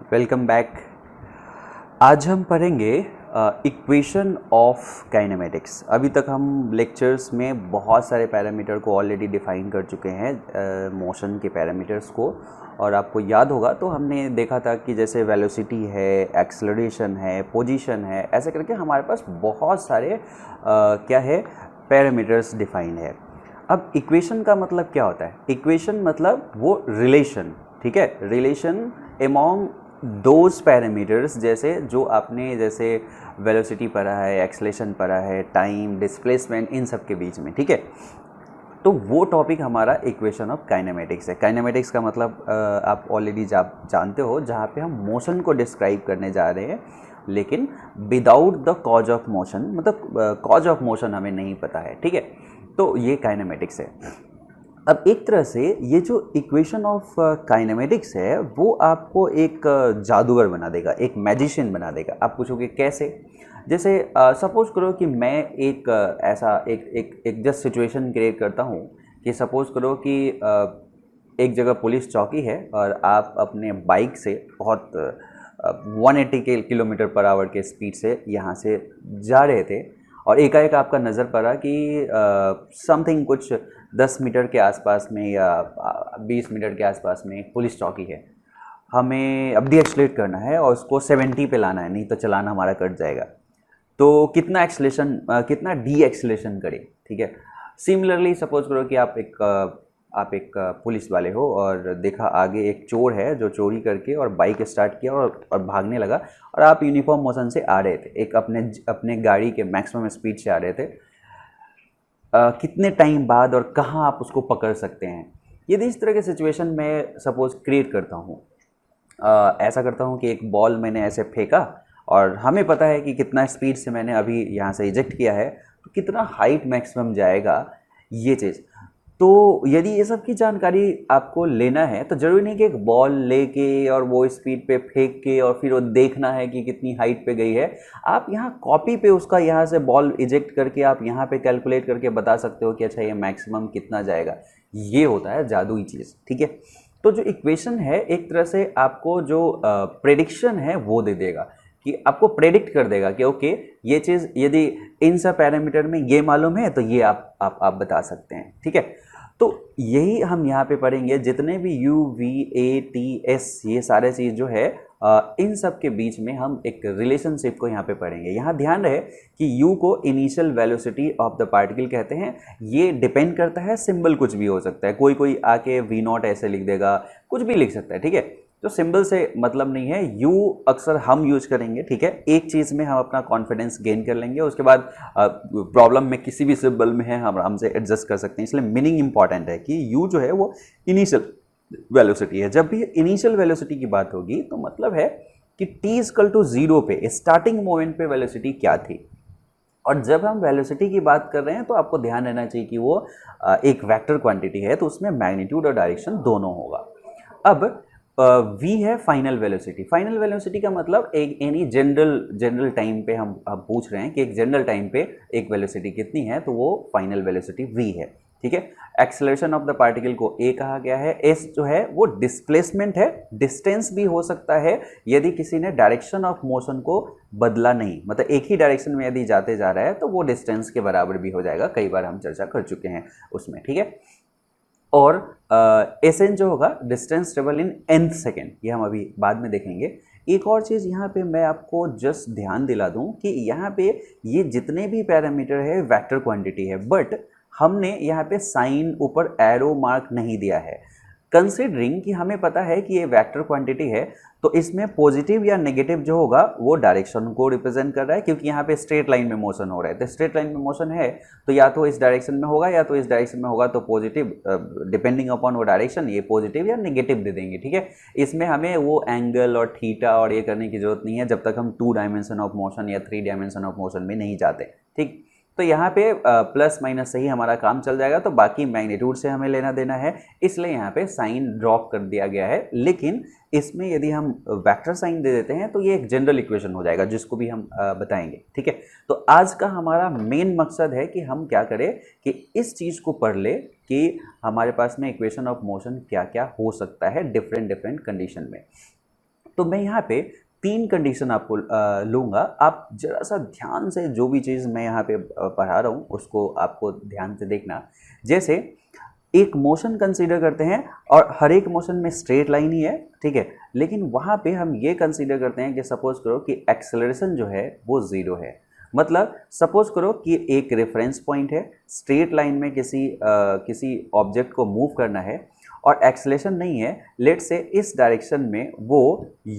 Welcome back. आज हम पढ़ेंगे इक्वेशन ऑफ काइनेमेटिक्स। अभी तक हम लेक्चर्स में बहुत सारे पैरामीटर को ऑलरेडी डिफाइन कर चुके हैं, मोशन के पैरामीटर्स को। और आपको याद होगा तो हमने देखा था कि जैसे वेलोसिटी है, एक्सेलरेशन है, पोजीशन है, ऐसे करके हमारे पास बहुत सारे क्या है पैरामीटर्स डिफाइन है। अब इक्वेशन का मतलब क्या होता है? इक्वेशन मतलब वो रिलेशन, ठीक है, रिलेशन एमॉन्ग दोज पैरामीटर्स, जैसे जो आपने जैसे वेलोसिटी पढ़ा है, एक्सेलेरेशन पढ़ा है, टाइम, डिस्प्लेसमेंट, इन सब के बीच में, ठीक है। तो वो टॉपिक हमारा इक्वेशन ऑफ काइनेमेटिक्स है। काइनेमेटिक्स का मतलब आप ऑलरेडी जानते हो, जहाँ पे हम मोशन को डिस्क्राइब करने जा रहे हैं, लेकिन without the cause of motion, मतलब कॉज ऑफ मोशन हमें नहीं पता है, ठीक है। तो ये काइनेमेटिक्स है। अब एक तरह से ये जो इक्वेशन ऑफ काइनेमेटिक्स है वो आपको एक जादूगर बना देगा, एक मैजिशियन बना देगा। आप पूछोगे कैसे? जैसे सपोज करो कि मैं एक ऐसा एक जस्ट सिचुएशन क्रिएट करता हूँ कि सपोज करो कि एक जगह पुलिस चौकी है और आप अपने बाइक से बहुत 180 किलोमीटर पर आवर के स्पीड से यहाँ से जा रहे थे, और एकाएक आपका नज़र पड़ा कि समथिंग कुछ 10 मीटर के आसपास में या 20 मीटर के आसपास में एक पुलिस चौकी है। हमें अब डी एक्सलेट करना है और उसको 70 पे लाना है, नहीं तो चलान हमारा कट जाएगा। तो कितना एक्सलेशन, कितना डी एक्सलेशन करें, ठीक है। सिमिलरली सपोज करो कि आप एक पुलिस वाले हो और देखा आगे एक चोर है जो चोरी करके और बाइक स्टार्ट किया और भागने लगा, और आप यूनिफॉर्म मोशन से आ रहे थे, एक अपने गाड़ी के मैक्सिमम स्पीड से आ रहे थे। कितने टाइम बाद और कहाँ आप उसको पकड़ सकते हैं? यदि इस तरह के सिचुएशन में सपोज क्रिएट करता हूँ, ऐसा करता हूँ कि एक बॉल मैंने ऐसे फेंका और हमें पता है कि कितना स्पीड से मैंने अभी यहाँ से इजेक्ट किया है, तो कितना हाइट मैक्सिमम जाएगा, ये चीज़। तो यदि ये सब की जानकारी आपको लेना है तो ज़रूरी नहीं कि एक बॉल लेके और वो स्पीड पे फेंक के और फिर वो देखना है कि कितनी हाइट पे गई है। आप यहाँ कॉपी पे उसका यहाँ से बॉल इजेक्ट करके आप यहाँ पे कैलकुलेट करके बता सकते हो कि अच्छा ये मैक्सिमम कितना जाएगा। ये होता है जादुई चीज़, ठीक है। तो जो इक्वेशन है एक तरह से आपको जो प्रेडिक्शन है वो दे देगा, कि आपको प्रेडिक्ट कर देगा कि ओके ये चीज़ यदि इन सब पैरामीटर में ये मालूम है तो ये आप बता सकते हैं, ठीक है। तो यही हम यहाँ पे पढ़ेंगे, जितने भी U, V, A, T, S, ये सारे चीज़ जो है इन सब के बीच में हम एक रिलेशनशिप को यहाँ पे पढ़ेंगे। यहाँ ध्यान रहे कि U को initial velocity of the particle कहते हैं। ये डिपेंड करता है, सिंबल कुछ भी हो सकता है, कोई आके V0 ऐसे लिख देगा, कुछ भी लिख सकता है, ठीक है। तो सिंबल से मतलब नहीं है, यू अक्सर हम यूज करेंगे, ठीक है। एक चीज़ में हम अपना कॉन्फिडेंस गेन कर लेंगे, उसके बाद प्रॉब्लम में किसी भी सिंबल में है हम हमसे एडजस्ट कर सकते हैं। इसलिए मीनिंग इंपॉर्टेंट है कि यू जो है वो इनिशियल वेलोसिटी है। जब भी इनिशियल वेलोसिटी की बात होगी तो मतलब है कि t इक्वल टू 0 पे स्टार्टिंग मोमेंट पे वेलोसिटी क्या थी। और जब हम वेलोसिटी की बात कर रहे हैं तो आपको ध्यान रहना चाहिए कि वो एक वेक्टर क्वांटिटी है, तो उसमें मैग्नीट्यूड और डायरेक्शन दोनों होगा। अब v है फाइनल वेलोसिटी। फाइनल वेलोसिटी का मतलब एक एनी जनरल टाइम पे हम पूछ रहे हैं कि एक जनरल टाइम पे एक वेलोसिटी कितनी है, तो वो फाइनल वेलोसिटी v है, ठीक है। एक्सेलरेशन ऑफ द पार्टिकल को a कहा गया है। s जो है वो डिस्प्लेसमेंट है, डिस्टेंस भी हो सकता है यदि किसी ने डायरेक्शन ऑफ मोशन को बदला नहीं, मतलब एक ही डायरेक्शन में यदि जाते जा रहा है तो वो डिस्टेंस के बराबर भी हो जाएगा। कई बार हम चर्चा कर चुके हैं उसमें, ठीक है। और एस एन जो होगा distance travel in nth second, ये हम अभी बाद में देखेंगे। एक और चीज़ यहाँ पे मैं आपको जस्ट ध्यान दिला दूँ कि यहाँ पे ये जितने भी पैरामीटर है वेक्टर क्वांटिटी है, बट हमने यहाँ पे साइन ऊपर एरो मार्क नहीं दिया है, कंसिडरिंग कि हमें पता है कि ये वेक्टर क्वांटिटी है। तो इसमें पॉजिटिव या नेगेटिव जो होगा वो डायरेक्शन को रिप्रेजेंट कर रहा है, क्योंकि यहाँ पे स्ट्रेट लाइन में मोशन हो रहा है। तो स्ट्रेट लाइन में मोशन है तो या तो इस डायरेक्शन में होगा या तो इस डायरेक्शन में होगा, तो पॉजिटिव डिपेंडिंग अपॉन वो डायरेक्शन ये पॉजिटिव या नेगेटिव दे देंगे, ठीक है। इसमें हमें वो एंगल और थीटा और ये करने की जरूरत नहीं है जब तक हम 2 डायमेंशन ऑफ मोशन या 3 डायमेंशन ऑफ मोशन में नहीं जाते, ठीक। तो यहाँ पे प्लस माइनस से ही हमारा काम चल जाएगा, तो बाकी मैग्नीट्यूड से हमें लेना देना है, इसलिए यहाँ पे साइन ड्रॉप कर दिया गया है। लेकिन इसमें यदि हम वेक्टर साइन दे देते हैं तो ये एक जनरल इक्वेशन हो जाएगा, जिसको भी हम बताएंगे, ठीक है। तो आज का हमारा मेन मकसद है कि हम क्या करें कि इस चीज़ को पढ़ ले कि हमारे पास में इक्वेशन ऑफ मोशन क्या क्या हो सकता है डिफरेंट कंडीशन में। तो मैं यहाँ पे 3 कंडीशन आपको लूँगा। आप जरा सा ध्यान से जो भी चीज़ मैं यहाँ पे पढ़ा रहा हूँ उसको आपको ध्यान से देखना। जैसे एक मोशन कंसीडर करते हैं और हर एक मोशन में स्ट्रेट लाइन ही है, ठीक है, लेकिन वहाँ पे हम ये कंसीडर करते हैं कि सपोज करो कि एक्सेलरेशन जो है वो 0 है। मतलब सपोज करो कि एक रेफरेंस पॉइंट है, स्ट्रेट लाइन में किसी ऑब्जेक्ट को मूव करना है और एक्सेलरेशन नहीं है। लेट से इस डायरेक्शन में वो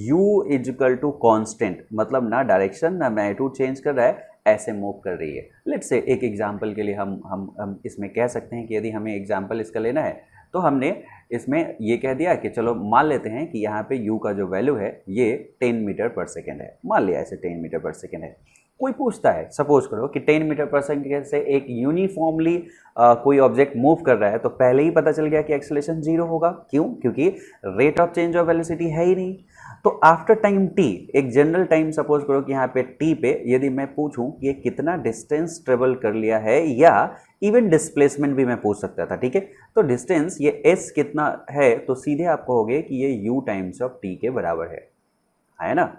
u इजिकल टू कॉन्स्टेंट, मतलब ना डायरेक्शन ना मैग्नीट्यूड चेंज कर रहा है, ऐसे मूव कर रही है। लेट से एक एग्जांपल के लिए हम इसमें कह सकते हैं कि यदि हमें एग्जांपल इसका लेना है तो हमने इसमें ये कह दिया कि चलो मान लेते हैं कि यहाँ पे u का जो वैल्यू है ये 10 मीटर पर सेकेंड है, मान लिया ऐसे 10 मीटर पर सेकेंड है। कोई पूछता है सपोज करो कि 10 मीटर पर सेकेंड से एक यूनिफॉर्मली कोई ऑब्जेक्ट मूव कर रहा है, तो पहले ही पता चल गया कि एक्सेलरेशन 0 होगा। क्यों? क्योंकि rate of change of velocity है ही नहीं। तो आफ्टर टाइम t, एक जनरल टाइम सपोज करो कि यहाँ पे t पे यदि मैं पूछूं कि ये कितना डिस्टेंस ट्रेवल कर लिया है, या इवन डिस्प्लेसमेंट भी मैं पूछ सकता था, ठीक है। तो डिस्टेंस ये s कितना है, तो सीधे आप कहोगे कि ये u टाइम्स ऑफ t के बराबर है ना,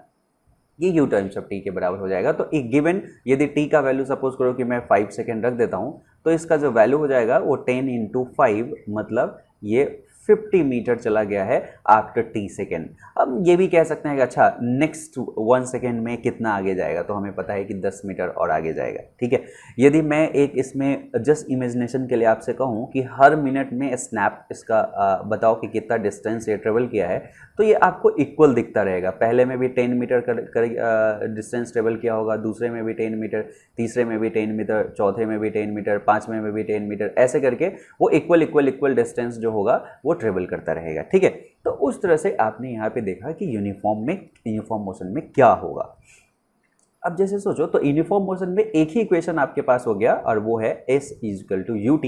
ये u टाइम्स ऑफ t के बराबर हो जाएगा। तो एक गिवन यदि t का वैल्यू सपोज करो कि मैं 5 सेकेंड रख देता हूँ, तो इसका जो वैल्यू हो जाएगा वो 10 इंटू 5, मतलब ये 50 मीटर चला गया है आफ्टर t सेकेंड। अब ये भी कह सकते हैं कि अच्छा नेक्स्ट 1 सेकेंड में कितना आगे जाएगा, तो हमें पता है कि 10 मीटर और आगे जाएगा, ठीक है। यदि मैं एक इसमें जस्ट इमेजिनेशन के लिए आपसे कहूँ कि हर मिनट में स्नैप इसका बताओ कि कितना डिस्टेंस ये ट्रेवल किया है, तो ये आपको इक्वल दिखता रहेगा। पहले में भी 10 मीटर डिस्टेंस ट्रेवल किया होगा, दूसरे में भी 10 मीटर, तीसरे में भी 10 मीटर, चौथे में भी 10 मीटर, पाँचवें में भी 10 मीटर, ऐसे करके वो इक्वल डिस्टेंस जो होगा वो ट्रेवल करता रहेगा, ठीक है। तो उस तरह से आपने यहाँ पे देखा कि यूनिफॉर्म मोशन में क्या होगा। अब जैसे सोचो तो यूनिफॉर्म मोशन में एक ही इक्वेशन आपके पास हो गया और वो है s is equal to ut।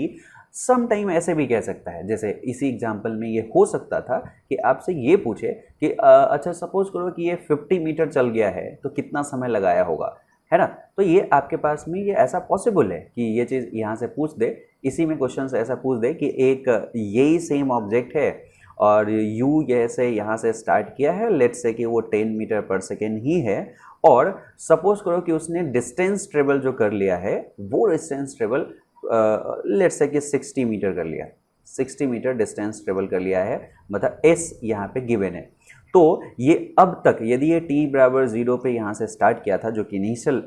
Some time ऐसे भी कह सकता है, जैसे इसी एग्जांपल में ये हो सकता था कि आपसे ये पूछे कि अच्छा सपोज करो कि ये 50 मीटर चल गया है तो कितना समय लगाया होगा, है ना। तो ये आपके पास में ये ऐसा पॉसिबल है कि ये चीज़ यहाँ से पूछ दे, इसी में क्वेश्चन से ऐसा पूछ दे कि एक यही सेम ऑब्जेक्ट है और u जैसे यहाँ से स्टार्ट किया है, लेट्स से कि वो 10 मीटर पर सेकेंड ही है, और सपोज करो कि उसने डिस्टेंस ट्रेवल जो कर लिया है वो डिस्टेंस ट्रेवल लेट्स से कि 60 मीटर कर लिया, 60 मीटर डिस्टेंस ट्रेवल कर लिया है, मतलब s यहाँ पे गिवन है। तो ये अब तक यदि ये t बराबर 0 पे यहाँ से स्टार्ट किया था जो कि इनिशियल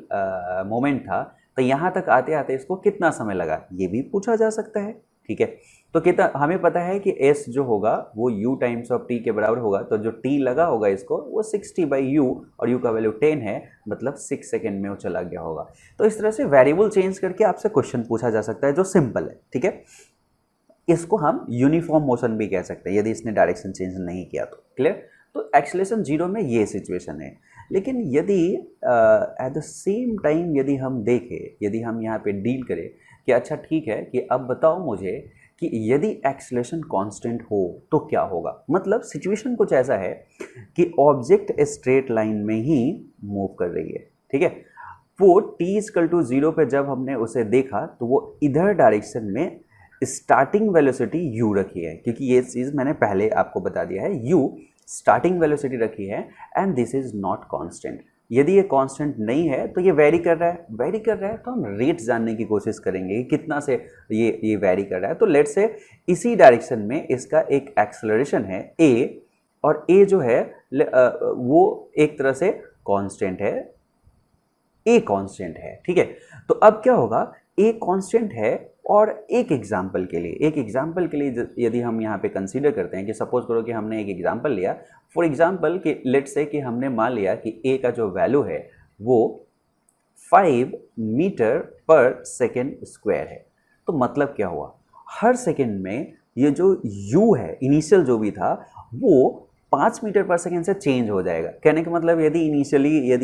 मोमेंट था, तो यहाँ तक आते आते इसको कितना समय लगा, ये भी पूछा जा सकता है, ठीक है। तो कितना हमें पता है कि s जो होगा वो u टाइम्स ऑफ t के बराबर होगा, तो जो t लगा होगा इसको वो 60/u और u का वैल्यू 10 है, मतलब 6 सेकेंड में वो चला गया होगा। तो इस तरह से वेरिएबल चेंज करके आपसे क्वेश्चन पूछा जा सकता है जो सिंपल है, ठीक है। इसको हम यूनिफॉर्म मोशन भी कह सकते हैं यदि इसने डायरेक्शन चेंज नहीं किया तो, क्लियर। तो एक्सेलरेशन 0 में ये सिचुएशन है। लेकिन यदि एट द सेम टाइम यदि हम देखें, यदि हम यहाँ पे डील करें कि अच्छा ठीक है कि अब बताओ मुझे कि यदि एक्सेलरेशन कांस्टेंट हो तो क्या होगा। मतलब सिचुएशन कुछ ऐसा है कि ऑब्जेक्ट स्ट्रेट लाइन में ही मूव कर रही है, ठीक है। वो t=0 पे जब हमने उसे देखा तो वो इधर डायरेक्शन में स्टार्टिंग वेलोसिटी u रखी है, क्योंकि ये चीज़ मैंने पहले आपको बता दिया है, u स्टार्टिंग वेलोसिटी रखी है and this is not constant. यदि ये कांस्टेंट नहीं है तो ये वेरी कर रहा है, तो हम रेट जानने की कोशिश करेंगे कि कितना से ये वेरी कर रहा है। तो लेट्स से इसी डायरेक्शन में इसका एक एक्सेलरेशन है a, और a जो है वो एक तरह से कांस्टेंट है, a कांस्टेंट है, ठीक है। तो अब क्या होगा, a कांस्टेंट है और एक एग्जाम्पल के लिए यदि हम यहाँ पे कंसीडर करते हैं कि सपोज करो कि हमने एक एग्जाम्पल लिया, फॉर एग्जाम्पल कि लेट्स से कि हमने मान लिया कि a का जो वैल्यू है वो 5 मीटर पर सेकेंड स्क्वायर है। तो मतलब क्या हुआ, हर सेकेंड में ये जो u है इनिशियल जो भी था वो 5 मीटर पर सेकेंड से चेंज हो जाएगा। कहने का मतलब यदि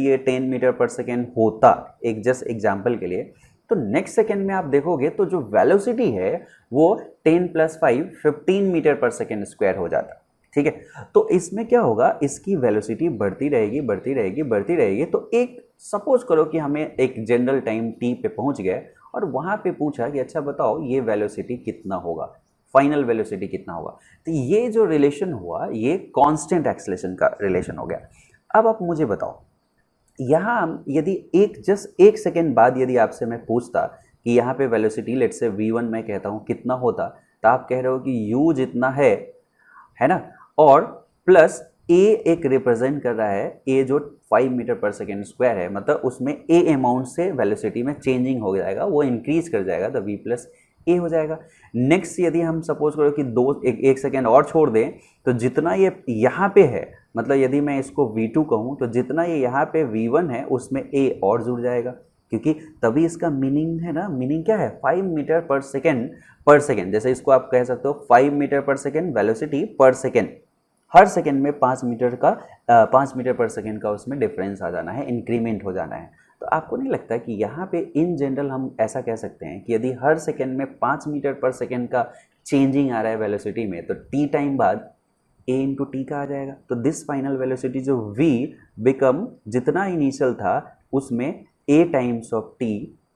ये 10 मीटर पर सेकेंड होता, एक जस्ट एग्जाम्पल के लिए, तो नेक्स्ट सेकेंड में आप देखोगे तो जो वेलोसिटी है वो 10 + 5 15 मीटर पर सेकेंड स्क्वायर हो जाता, ठीक है। तो इसमें क्या होगा, इसकी वेलोसिटी बढ़ती रहेगी। तो एक सपोज करो कि हमें एक जनरल टाइम t पे पहुंच गए और वहां पे पूछा कि अच्छा बताओ ये वेलोसिटी कितना होगा, फाइनल वेलोसिटी कितना होगा। तो ये जो रिलेशन हुआ ये कांस्टेंट एक्सेलरेशन का रिलेशन हो गया। अब आप मुझे बताओ, यहाँ यदि जस्ट एक सेकेंड बाद यदि आपसे मैं पूछता कि यहाँ पे वेलोसिटी लेट्स से v1 मैं कहता हूँ कितना होता, तो आप कह रहे हो कि u जितना है ना, और प्लस a एक रिप्रेजेंट कर रहा है, a जो 5 मीटर पर सेकेंड स्क्वायर है, मतलब उसमें a अमाउंट से वेलोसिटी में चेंजिंग हो जाएगा, वो इंक्रीज कर जाएगा, तो v प्लस ए हो जाएगा। नेक्स्ट यदि हम सपोज करो कि एक सेकेंड और छोड़ दें, तो जितना ये यहाँ पे है, मतलब यदि मैं इसको v2 कहूँ, तो जितना ये यहाँ पे v1 है उसमें a और जुड़ जाएगा, क्योंकि तभी इसका मीनिंग है ना, मीनिंग क्या है, 5 मीटर पर सेकेंड, जैसे इसको आप कह सकते हो 5 मीटर पर सेकेंड वेलोसिटी पर सेकेंड, हर सेकेंड में 5 मीटर पर सेकेंड का उसमें डिफरेंस आ जाना है, इंक्रीमेंट हो जाना है। तो आपको नहीं लगता कि यहाँ पे इन जनरल हम ऐसा कह सकते हैं कि यदि हर सेकेंड में 5 मीटर पर सेकेंड का चेंजिंग आ रहा है वेलोसिटी में, तो t टाइम बाद a इंटू टी का आ जाएगा। तो दिस फाइनल वेलोसिटी जो v बिकम जितना इनिशियल था उसमें a टाइम्स ऑफ t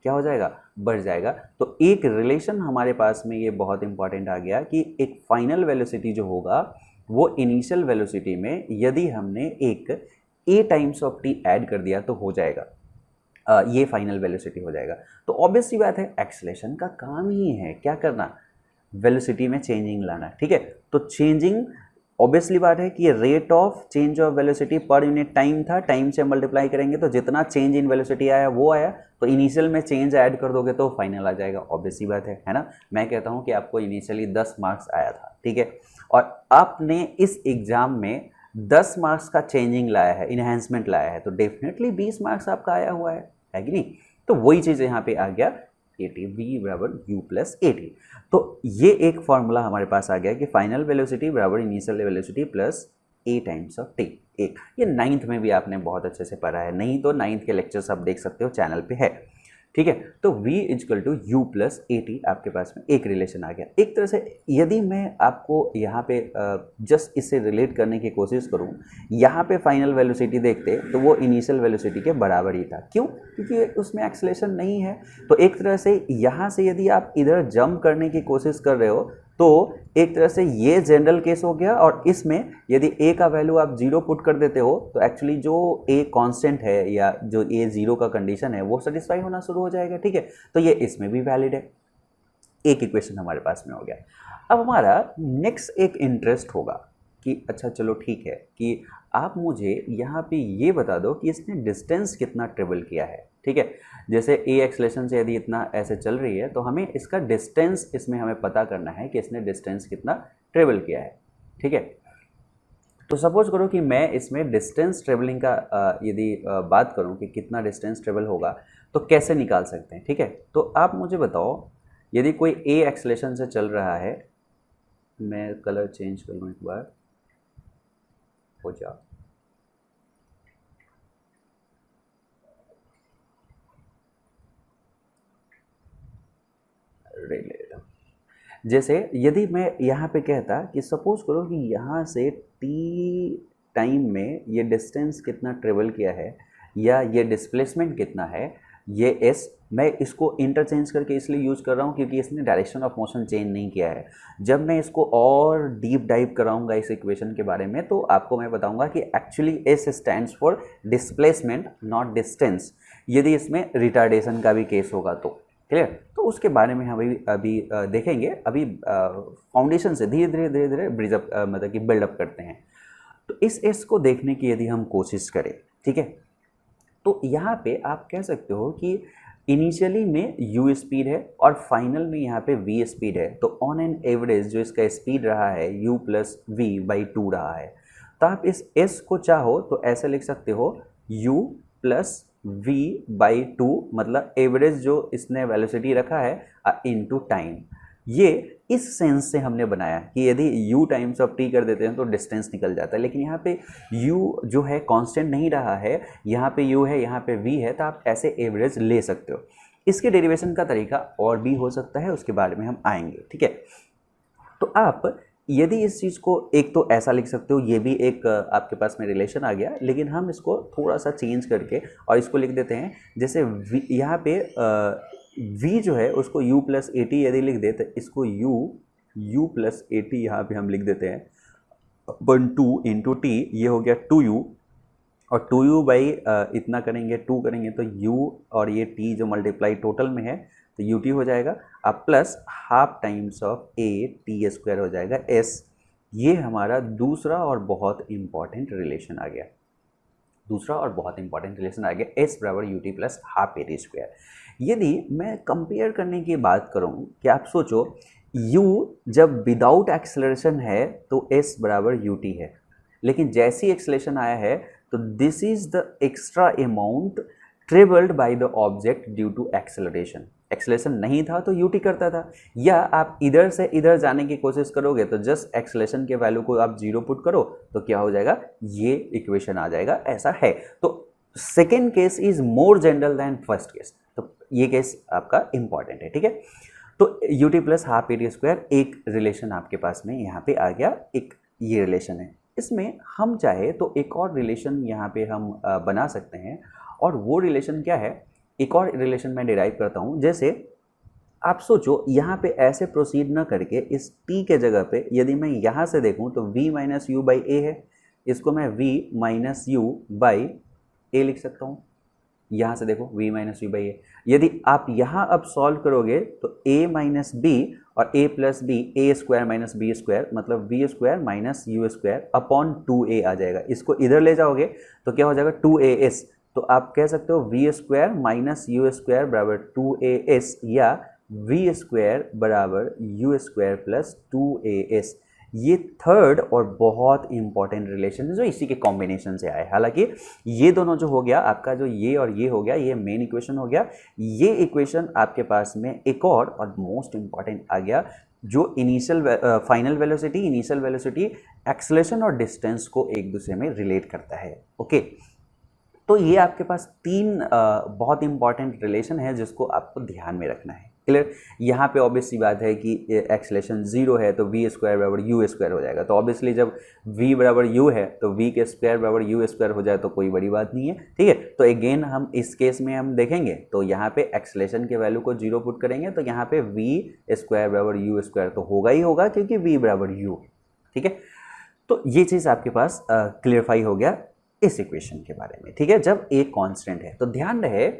क्या हो जाएगा, बढ़ जाएगा। तो एक रिलेशन हमारे पास में ये बहुत इंपॉर्टेंट आ गया कि एक फाइनल वेलोसिटी जो होगा वो इनिशियल वेलोसिटी में यदि हमने एक a times of t add कर दिया तो हो जाएगा, ये फाइनल वेलोसिटी हो जाएगा। तो ऑब्वियस सी बात है, एक्सेलरेशन का काम ही है क्या करना, वेलोसिटी में चेंजिंग लाना, ठीक है। तो चेंजिंग ऑब्वियसली बात है कि rate of change of velocity per unit time था, टाइम से मल्टीप्लाई करेंगे तो जितना चेंज इन वेलोसिटी आया वो आया, तो इनिशियल में चेंज ऐड कर दोगे तो फाइनल आ जाएगा, ऑब्वियस सी बात है ना। मैं कहता हूँ कि आपको इनिशियली 10 मार्क्स आया था, ठीक है, और आपने इस एग्जाम में 10 मार्क्स का चेंजिंग लाया है, इन्हेंसमेंट लाया है, तो डेफिनेटली 20 मार्क्स आपका आया हुआ है कि नहीं। तो वही चीज़ यहाँ पे आ गया AT v बराबर u प्लस AT। तो ये एक फॉर्मूला हमारे पास आ गया कि फाइनल वेलोसिटी बराबर initial velocity plus a times of t। एक ये 9th में भी आपने बहुत अच्छे से पढ़ा है, नहीं तो 9th के लेक्चर्स आप देख सकते हो, चैनल पे है, ठीक है। तो v is equal to u plus AT आपके पास में एक रिलेशन आ गया। एक तरह से यदि मैं आपको यहाँ पे जस्ट इससे रिलेट करने की कोशिश करूँ, यहाँ पे फाइनल वेलोसिटी देखते तो वो इनिशियल वेलोसिटी के बराबर ही था, क्यों, क्योंकि उसमें एक्सेलरेशन नहीं है। तो एक तरह से यहाँ से यदि आप इधर जंप करने की कोशिश कर रहे हो तो एक तरह से ये जनरल केस हो गया, और इसमें यदि a का वैल्यू आप 0 पुट कर देते हो तो एक्चुअली जो a कांस्टेंट है या जो a 0 का कंडीशन है वो सेटिस्फाई होना शुरू हो जाएगा, ठीक है। तो ये इसमें भी वैलिड है, एक इक्वेशन हमारे पास में हो गया। अब हमारा नेक्स्ट एक इंटरेस्ट होगा कि अच्छा चलो ठीक है कि आप मुझे यहाँ पे ये बता दो कि इसने डिस्टेंस कितना ट्रेवल किया है, ठीक है। जैसे a एक्सेलरेशन से यदि इतना ऐसे चल रही है तो हमें इसका डिस्टेंस इसमें हमें पता करना है कि इसने डिस्टेंस कितना ट्रेवल किया है, ठीक है। तो सपोज करो कि मैं इसमें डिस्टेंस ट्रेवलिंग का यदि बात करूं कि कितना डिस्टेंस ट्रेवल होगा तो कैसे निकाल सकते हैं, ठीक है। तो आप मुझे बताओ, यदि कोई a एक्सेलरेशन से चल रहा है, मैं कलर चेंज कर लूँ एक बार, हो जाओ, जैसे यदि मैं यहाँ पे कहता कि सपोज करो कि यहाँ से t टाइम में ये डिस्टेंस कितना ट्रेवल किया है या ये डिस्प्लेसमेंट कितना है, ये s मैं इसको इंटरचेंज करके इसलिए यूज़ कर रहा हूँ क्योंकि इसने डायरेक्शन ऑफ मोशन चेंज नहीं किया है। जब मैं इसको और डीप डाइव कराऊंगा इस इक्वेशन के बारे में तो आपको मैं बताऊंगा कि actually s stands for displacement not distance, यदि इसमें रिटार्डेशन का भी केस होगा तो क्लियर। तो उसके बारे में हम अभी देखेंगे, अभी फाउंडेशन से धीरे धीरे धीरे धीरे ब्रिजअप मतलब कि बिल्डअप करते हैं। तो इस एस को देखने की यदि हम कोशिश करें, ठीक है, तो यहाँ पे आप कह सकते हो कि इनिशियली में u स्पीड है और फाइनल में यहाँ पे v स्पीड है, तो ऑन एन एवरेज जो इसका स्पीड रहा है u प्लस v बाई 2 रहा है। तो आप इस s को चाहो तो ऐसे लिख सकते हो u प्लस v बाई 2, मतलब एवरेज जो इसने वेलोसिटी रखा है इनटू टाइम। ये इस सेंस से हमने बनाया कि यदि u टाइम्स ऑफ t कर देते हैं तो डिस्टेंस निकल जाता है, लेकिन यहाँ पे u जो है कांस्टेंट नहीं रहा है, यहाँ पे u है, यहाँ पे v है, तो आप ऐसे एवरेज ले सकते हो। इसके डेरिवेशन का तरीका और भी हो सकता है, उसके बारे में हम आएंगे, ठीक है। तो आप यदि इस चीज़ को एक तो ऐसा लिख सकते हो, ये भी एक आपके पास में रिलेशन आ गया, लेकिन हम इसको थोड़ा सा चेंज करके और इसको लिख देते हैं, जैसे यहाँ पे v जो है उसको u प्लस AT यदि लिख दे तो इसको u u plus a T यहाँ पे हम लिख देते हैं अपन 2 इंटू टी, ये हो गया 2u, और 2u बाई इतना करेंगे 2 करेंगे तो u और ये t जो मल्टीप्लाई टोटल में है तो ut हो जाएगा, अब plus half times of a T square हो जाएगा s। ये हमारा दूसरा और बहुत इंपॉर्टेंट रिलेशन आ गया, दूसरा और बहुत इंपॉर्टेंट रिलेशन आ गया, s बराबर you t plus half a t square. यदि मैं कंपेयर करने की बात करूं कि आप सोचो u जब विदाउट एक्सेलरेशन है तो s बराबर यू टी है, लेकिन जैसी एक्सेलरेशन आया है तो this is the extra amount travelled by the object due to acceleration. Acceleration नहीं था तो यूटी करता था, या आप इधर से इधर जाने की कोशिश करोगे तो जस्ट एक्सेलरेशन के वैल्यू को आप 0 पुट करो तो क्या हो जाएगा, ये इक्वेशन आ जाएगा, ऐसा है। तो second case is more general than first case, तो ये केस आपका इंपॉर्टेंट है, ठीक है। तो u t plus half a t square एक रिलेशन आपके पास में यहाँ पे आ गया, एक ये रिलेशन है। इसमें हम चाहे तो एक और रिलेशन यहाँ पे हम बना सकते हैं, और वो रिलेशन क्या है, एक और रिलेशन मैं डिराइव करता हूँ। जैसे आप सोचो यहाँ पे ऐसे प्रोसीड ना करके इस t के जगह पे यदि मैं यहाँ से देखूँ तो v minus u by a है, इसको मैं v minus u by a लिख सकता हूँ। यहाँ से देखो v minus u by a, यदि आप यहाँ अब सॉल्व करोगे तो a माइनस बी और a plus b, a square minus b square मतलब v square minus u square upon 2a आ जाएगा। इसको इधर ले जाओगे तो क्या हो जाएगा 2as, तो आप कह सकते हो v square minus u square बराबर 2as, या वी स्क्वायर बराबर यू स्क्वायर प्लस 2as। ये थर्ड और बहुत इंपॉर्टेंट रिलेशन है जो इसी के कॉम्बिनेशन से आया है। हालांकि ये दोनों जो हो गया आपका, जो ये और ये हो गया, ये मेन इक्वेशन हो गया। ये इक्वेशन आपके पास में एक और मोस्ट इंपॉर्टेंट आ गया जो initial final velocity, initial velocity, acceleration और डिस्टेंस को एक दूसरे में रिलेट करता है। ओके, तो ये आपके पास तीन बहुत इंपॉर्टेंट रिलेशन है जिसको आपको ध्यान में रखना है। क्लियर। यहाँ पे ऑब्वियस सी बात है कि एक्सेलरेशन 0 है तो वी स्क्वायर बराबर यू स्क्वायर हो जाएगा, तो ऑब्वियसली जब v बराबर u है तो v के स्क्वायर बराबर यू स्क्वायर हो जाए तो कोई बड़ी बात नहीं है, ठीक है। तो अगेन हम इस केस में हम देखेंगे तो यहाँ पे एक्सेलरेशन के वैल्यू को 0 पुट करेंगे तो यहाँ पे v स्क्वायर बराबर यू स्क्वायर तो होगा ही होगा क्योंकि v बराबर u, ठीक है। तो ये चीज़ आपके पास क्लियरफाई हो गया इस इक्वेशन के बारे में, ठीक है। जब a कांस्टेंट है तो ध्यान रहे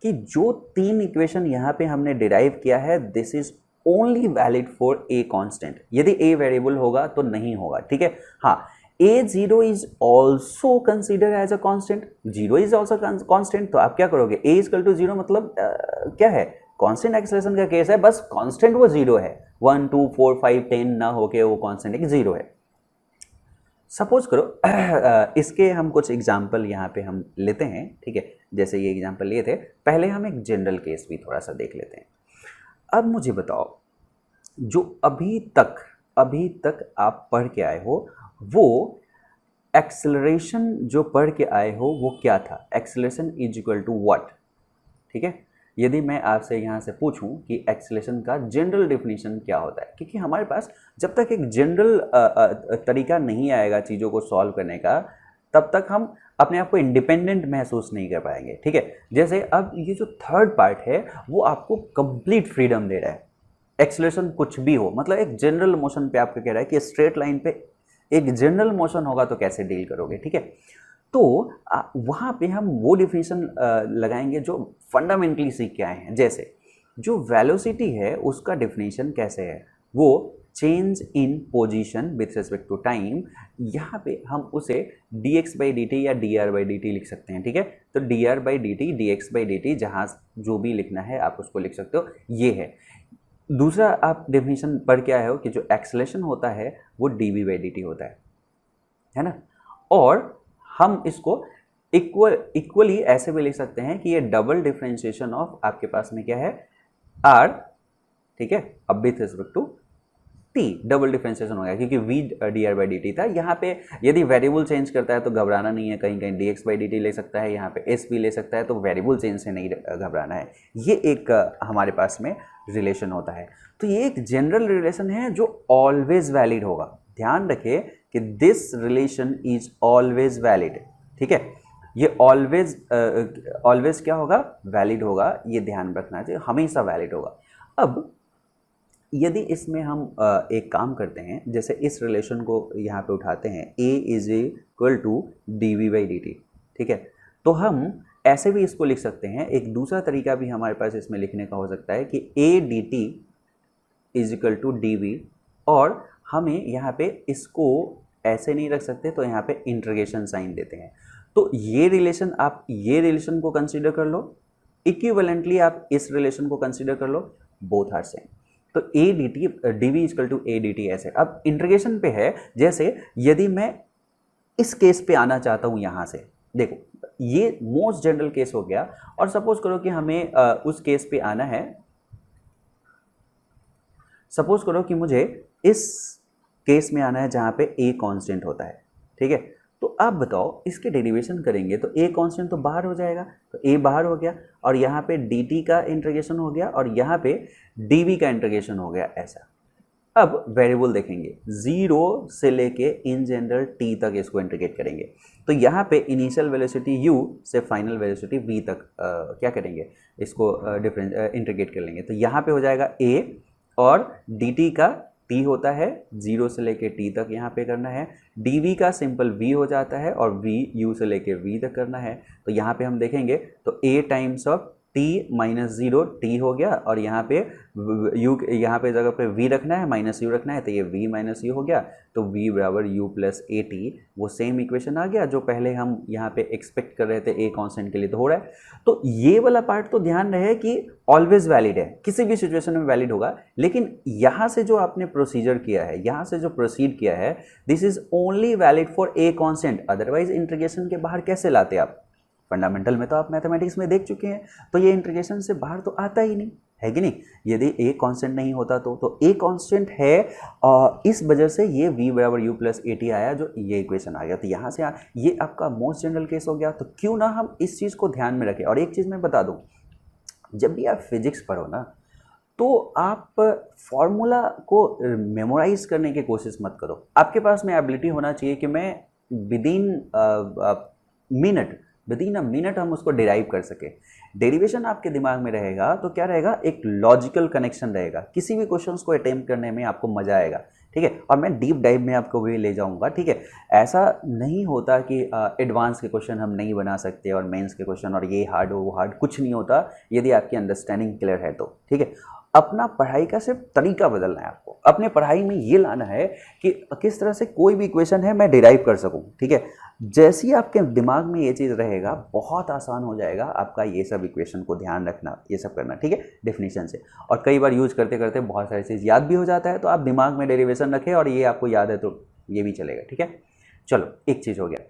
कि जो तीन इक्वेशन यहाँ पे हमने डिराइव किया है this is only valid for a constant. यदि a वेरिएबल होगा तो नहीं होगा, ठीक है। हाँ, a0 is also consider as a constant, 0 is also constant, तो आप क्या करोगे, a इक्वल टू 0 मतलब क्या है, कांस्टेंट एक्सेलरेशन का केस है, बस कांस्टेंट वो 0 है, 1 2 4 5 10 ना होके वो कांस्टेंट एक 0 है। सपोज करो इसके हम कुछ एग्जाम्पल यहाँ पे हम लेते हैं, ठीक है। जैसे ये एग्जाम्पल लिए थे, पहले हम एक जनरल केस भी थोड़ा सा देख लेते हैं। अब मुझे बताओ, जो अभी तक आप पढ़ के आए हो वो एक्सेलरेशन जो पढ़ के आए हो वो क्या था, acceleration is equal to what, ठीक है। यदि मैं आपसे यहाँ से पूछूं कि एक्सेलरेशन का जनरल डेफिनेशन क्या होता है, क्योंकि हमारे पास जब तक एक जनरल तरीका नहीं आएगा चीज़ों को सॉल्व करने का तब तक हम अपने आप को इंडिपेंडेंट महसूस नहीं कर पाएंगे, ठीक है। जैसे अब ये जो थर्ड पार्ट है वो आपको कंप्लीट फ्रीडम दे रहा है, एक्सेलरेशन कुछ भी हो, मतलब एक जनरल मोशन पे आपको कह रहा है कि स्ट्रेट लाइन पे एक जनरल मोशन होगा तो कैसे डील करोगे, ठीक है। तो वहाँ पे हम वो डिफिनेशन लगाएंगे जो फंडामेंटली सीख के आए हैं। जैसे जो वेलोसिटी है उसका डिफिनेशन कैसे है, वो change in position with respect to time, यहाँ पे हम उसे dx बाई डी टी या dr बाई डी टी लिख सकते हैं, ठीक है। तो dr by d t, dx by d t, जहाँ जो भी लिखना है आप उसको लिख सकते हो, ये है। दूसरा आप डेफिनेशन पढ़ के आए हो कि जो एक्सेलरेशन होता है वो dv बाई डी टी होता है ना। और हम इसको इक्वली ऐसे भी लिख सकते हैं कि ये डबल डिफरेंशिएशन ऑफ आपके पास में क्या है r, ठीक है, अब with respect to t, double differentiation हो गया क्योंकि v dr by d t था। यहाँ पे यदि वेरिएबल चेंज करता है तो घबराना नहीं है, कहीं कहीं dx बाई डी टी ले सकता है, यहाँ पे s भी ले सकता है, तो वेरिएबल चेंज से नहीं घबराना है। ये एक हमारे पास में रिलेशन होता है। तो ये एक जनरल रिलेशन है जो ऑलवेज वैलिड होगा। ध्यान रखिए कि this relation is always valid, ठीक है। ये ऑलवेज क्या होगा, वैलिड होगा, ये ध्यान रखना चाहिए, हमेशा वैलिड होगा। अब यदि इसमें हम एक काम करते हैं, जैसे इस रिलेशन को यहाँ पे उठाते हैं, a is equal to d v by d t, ठीक है, तो हम ऐसे भी इसको लिख सकते हैं। एक दूसरा तरीका भी हमारे पास इसमें लिखने का हो सकता है कि a d t is equal to d v, और हमें यहाँ पे इसको ऐसे नहीं रख सकते, तो यहाँ पे इंटीग्रेशन साइन देते हैं। तो ये रिलेशन, आप ये रिलेशन को कंसीडर कर लो, इक्विवेलेंटली आप इस रिलेशन को कंसीडर कर लो, बोथ आर सेम। तो a d t d v is equal to a d t ऐसे। अब इंटीग्रेशन पे है, जैसे यदि मैं इस केस पे आना चाहता हूँ, यहाँ से देखो ये मोस्ट जनरल केस हो गया, और सपोज करो कि हमें उस केस पे आना है, सपोज करो कि मुझे इस केस में आना है जहाँ पे a कांस्टेंट होता है, ठीक है। तो आप बताओ इसके डेरिवेशन करेंगे तो a कांस्टेंट तो बाहर हो जाएगा, तो a बाहर हो गया, और यहाँ पे dt का इंटीग्रेशन हो गया, और यहाँ पे dv का इंटीग्रेशन हो गया, ऐसा। अब वेरिएबल देखेंगे, 0 से लेके इन जनरल t तक इसको इंटीग्रेट करेंगे, तो यहाँ पे इनिशियल वेलोसिटी u से फाइनल वेलोसिटी v तक क्या करेंगे, इसको डिफरेंस इंटीग्रेट कर लेंगे। तो यहाँ पे हो जाएगा a, और dt का t होता है 0 से लेके t तक यहाँ पे करना है, dv का सिंपल v हो जाता है, और v u से लेके v तक करना है। तो यहाँ पे हम देखेंगे तो a times of t minus 0 t हो गया, और यहाँ पे u, यहाँ पे जगह पे v रखना है, माइनस u रखना है, तो ये v माइनस u हो गया, तो v बराबर u प्लस ए टी, वो सेम इक्वेशन आ गया जो पहले हम यहाँ पे एक्सपेक्ट कर रहे थे a कांस्टेंट के लिए, तो हो रहा है। तो ये वाला पार्ट तो ध्यान रहे कि ऑलवेज वैलिड है, किसी भी सिचुएशन में वैलिड होगा, लेकिन यहाँ से जो आपने प्रोसीजर किया है, यहाँ से जो प्रोसीड किया है, this is only valid for a constant, otherwise integration के बाहर कैसे लाते आप? फंडामेंटल में तो आप मैथमेटिक्स में देख चुके हैं, तो ये इंटीग्रेशन से बाहर तो आता ही नहीं है कि नहीं। यदि a कांस्टेंट नहीं होता तो a कांस्टेंट है, इस वजह से ये v बराबर u प्लस ए टी आया, जो ये इक्वेशन आ गया। तो यहाँ से ये आपका मोस्ट जनरल केस हो गया। तो क्यों ना हम इस चीज़ को ध्यान में रखें। और एक चीज़ मैं बता दूँ, जब भी आप फिजिक्स पढ़ो ना, तो आप फॉर्मूला को मेमोराइज करने की कोशिश मत करो। आपके पास में एबिलिटी होना चाहिए कि मैं विदिन अ मिनट हम उसको डिराइव कर सके। डेरिवेशन आपके दिमाग में रहेगा तो क्या रहेगा, एक लॉजिकल कनेक्शन रहेगा, किसी भी क्वेश्चंस को अटेम्प्ट करने में आपको मजा आएगा, ठीक है। और मैं डीप डाइव में आपको भी ले जाऊंगा, ठीक है। ऐसा नहीं होता कि एडवांस के क्वेश्चन हम नहीं बना सकते और मेंस के क्वेश्चन और ये हार्ड हो वो हार्ड, कुछ नहीं होता यदि आपकी अंडरस्टैंडिंग क्लियर है तो, ठीक है। अपना पढ़ाई का सिर्फ तरीका बदलना है आपको, अपने पढ़ाई में ये लाना है कि किस तरह से कोई भी क्वेश्चन है मैं डिराइव कर सकूं, ठीक है। जैसे ही आपके दिमाग में ये चीज़ रहेगा, बहुत आसान हो जाएगा आपका ये सब इक्वेशन को ध्यान रखना, ये सब करना, ठीक है, डेफिनेशन से। और कई बार यूज करते करते बहुत सारी चीज़ याद भी हो जाता है, तो आप दिमाग में डेरिवेशन रखें और ये आपको याद है तो ये भी चलेगा, ठीक है। चलो, एक चीज़ हो गया।